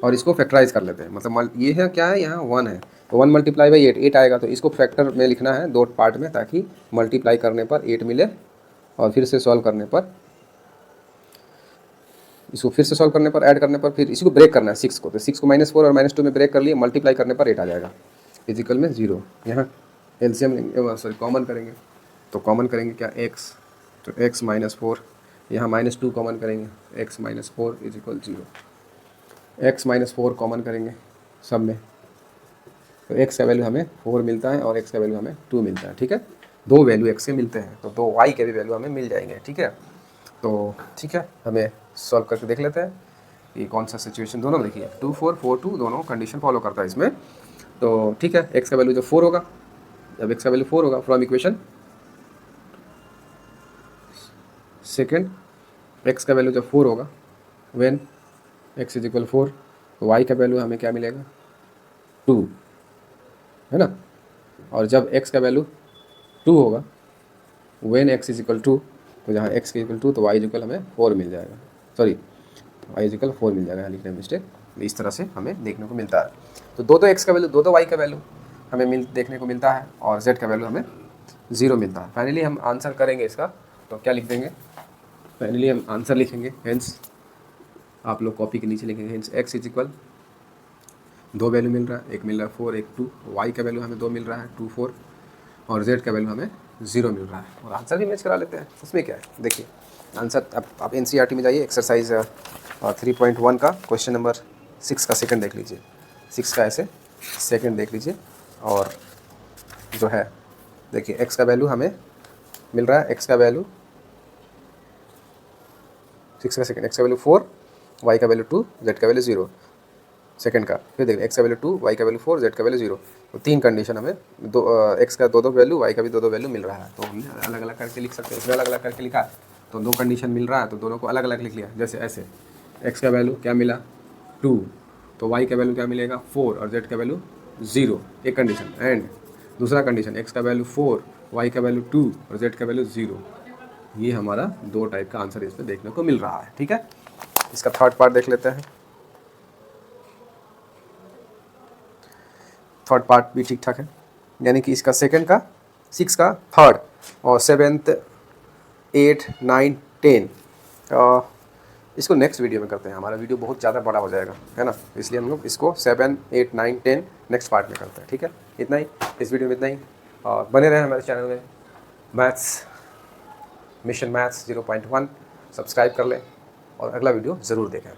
और इसको फैक्टराइज कर लेते हैं। मतलब ये है क्या है, यहाँ 1 है तो 1 × 8 आएगा। तो इसको फैक्टर में लिखना है 2 पार्ट में, ताकि मल्टीप्लाई करने पर 8 मिले और फिर से सॉल्व करने पर इसको फिर से सॉल्व करने पर ऐड करने पर फिर इसको ब्रेक करना है 6 को। तो 6 को -4 और -2 में ब्रेक कर लिए, मल्टीप्लाई करने पर 8 आ जाएगा इक्वल में 0। यहाँ एलसीएम लेंगे, सॉरी कॉमन करेंगे। तो कॉमन करेंगे क्या x, तो x -4, यहाँ -2 कॉमन करेंगे, x - 4 = 0। x - 4 कॉमन करेंगे सब में तो x का वैल्यू हमें 4 मिलता है और x का वैल्यू हमें 2 मिलता है, ठीक है। दो वैल्यू x के मिलते हैं तो दो y के भी वैल्यू हमें मिल जाएंगे, ठीक है। तो ठीक है, हमें सॉल्व करके देख लेते हैं कि कौन सा सिचुएशन, दोनों देखिए 2 4 4 2 दोनों कंडीशन फॉलो करता है इसमें। तो ठीक है, x का वैल्यू जब 4 होगा, जब x का वैल्यू 4 होगा फ्रॉम इक्वेशन सेकेंड, x का वैल्यू जब 4 होगा व्हेन x इज इक्वल 4, तो y का वैल्यू हमें क्या मिलेगा 2, है ना। और जब x का वैल्यू 2 होगा व्हेन x इज इक्वल 2, तो जहाँ x के इक्वल 2 तो y इज इक्वल हमें 4 मिल जाएगा, सॉरी y इज इक्वल 4 मिल जाएगा, यहाँ लिखने में मिस्टेक। इस तरह से हमें देखने को मिलता है। तो दो x का वैल्यू, दो y का वैल्यू हमें देखने को मिलता है और z का वैल्यू हमें 0 मिलता है। फाइनली हम आंसर करेंगे इसका, तो क्या लिख देंगे, फाइनली हम आंसर लिखेंगे। हेंस आप लोग कॉपी के नीचे लिखेंगे, हेंस x इज इक्वल, दो वैल्यू मिल रहा है, एक मिल रहा है 4 एक 2, y का वैल्यू हमें 2 मिल रहा है 2 4, और z का वैल्यू हमें 0 मिल रहा है। और आंसर भी मैच करा लेते हैं, उसमें क्या है देखिए आंसर। अब आप NCERT में जाइए, एक्सरसाइज 3.1 का क्वेश्चन नंबर 6 का सेकंड देख लीजिए, 6 का ऐसे सेकंड देख लीजिए। और जो है देखिए x का वैल्यू हमें मिल रहा है, x का वैल्यू 6 का सेकंड, x का वैल्यू 4, y का वैल्यू 2, z का वैल्यू 0 सेकंड का। फिर देखिए x का वैल्यू 2, y का वैल्यू 4, z का वैल्यू 0। तो तीन कंडीशन हमें x का दो वैल्यू, y का भी दो वैल्यू मिल रहा है। तो हमने अलग अलग करके लिख सकते हैं, इसमें अलग अलग करके लिखा है तो दो कंडीशन मिल रहा है तो दोनों को अलग अलग लिख लिया। जैसे ऐसे x का वैल्यू क्या मिला 2, तो y का वैल्यू क्या मिलेगा 4 और z का वैल्यू 0, एक कंडीशन। एंड दूसरा कंडीशन x का वैल्यू 4, y का वैल्यू 2 और z का वैल्यू 0। ये हमारा दो टाइप का आंसर इसमें देखने को मिल रहा है, ठीक है। इसका थर्ड पार्ट देख लेते हैं। थर्ड पार्ट भी ठीक ठाक है, यानी कि इसका सेकंड का, 6 का थर्ड, और 7th 8 9 10 इसको नेक्स्ट वीडियो में करते हैं। हमारा वीडियो बहुत ज़्यादा बड़ा हो जाएगा, है ना, इसलिए हम लोग इसको 7 8 9 10 नेक्स्ट पार्ट में करते हैं, ठीक है। इतना ही इस वीडियो में, इतना ही। और बने रहें हमारे चैनल में, मैथ्स मिशन मैथ्स 0.1 सब्सक्राइब कर लें और अगला वीडियो ज़रूर देखें।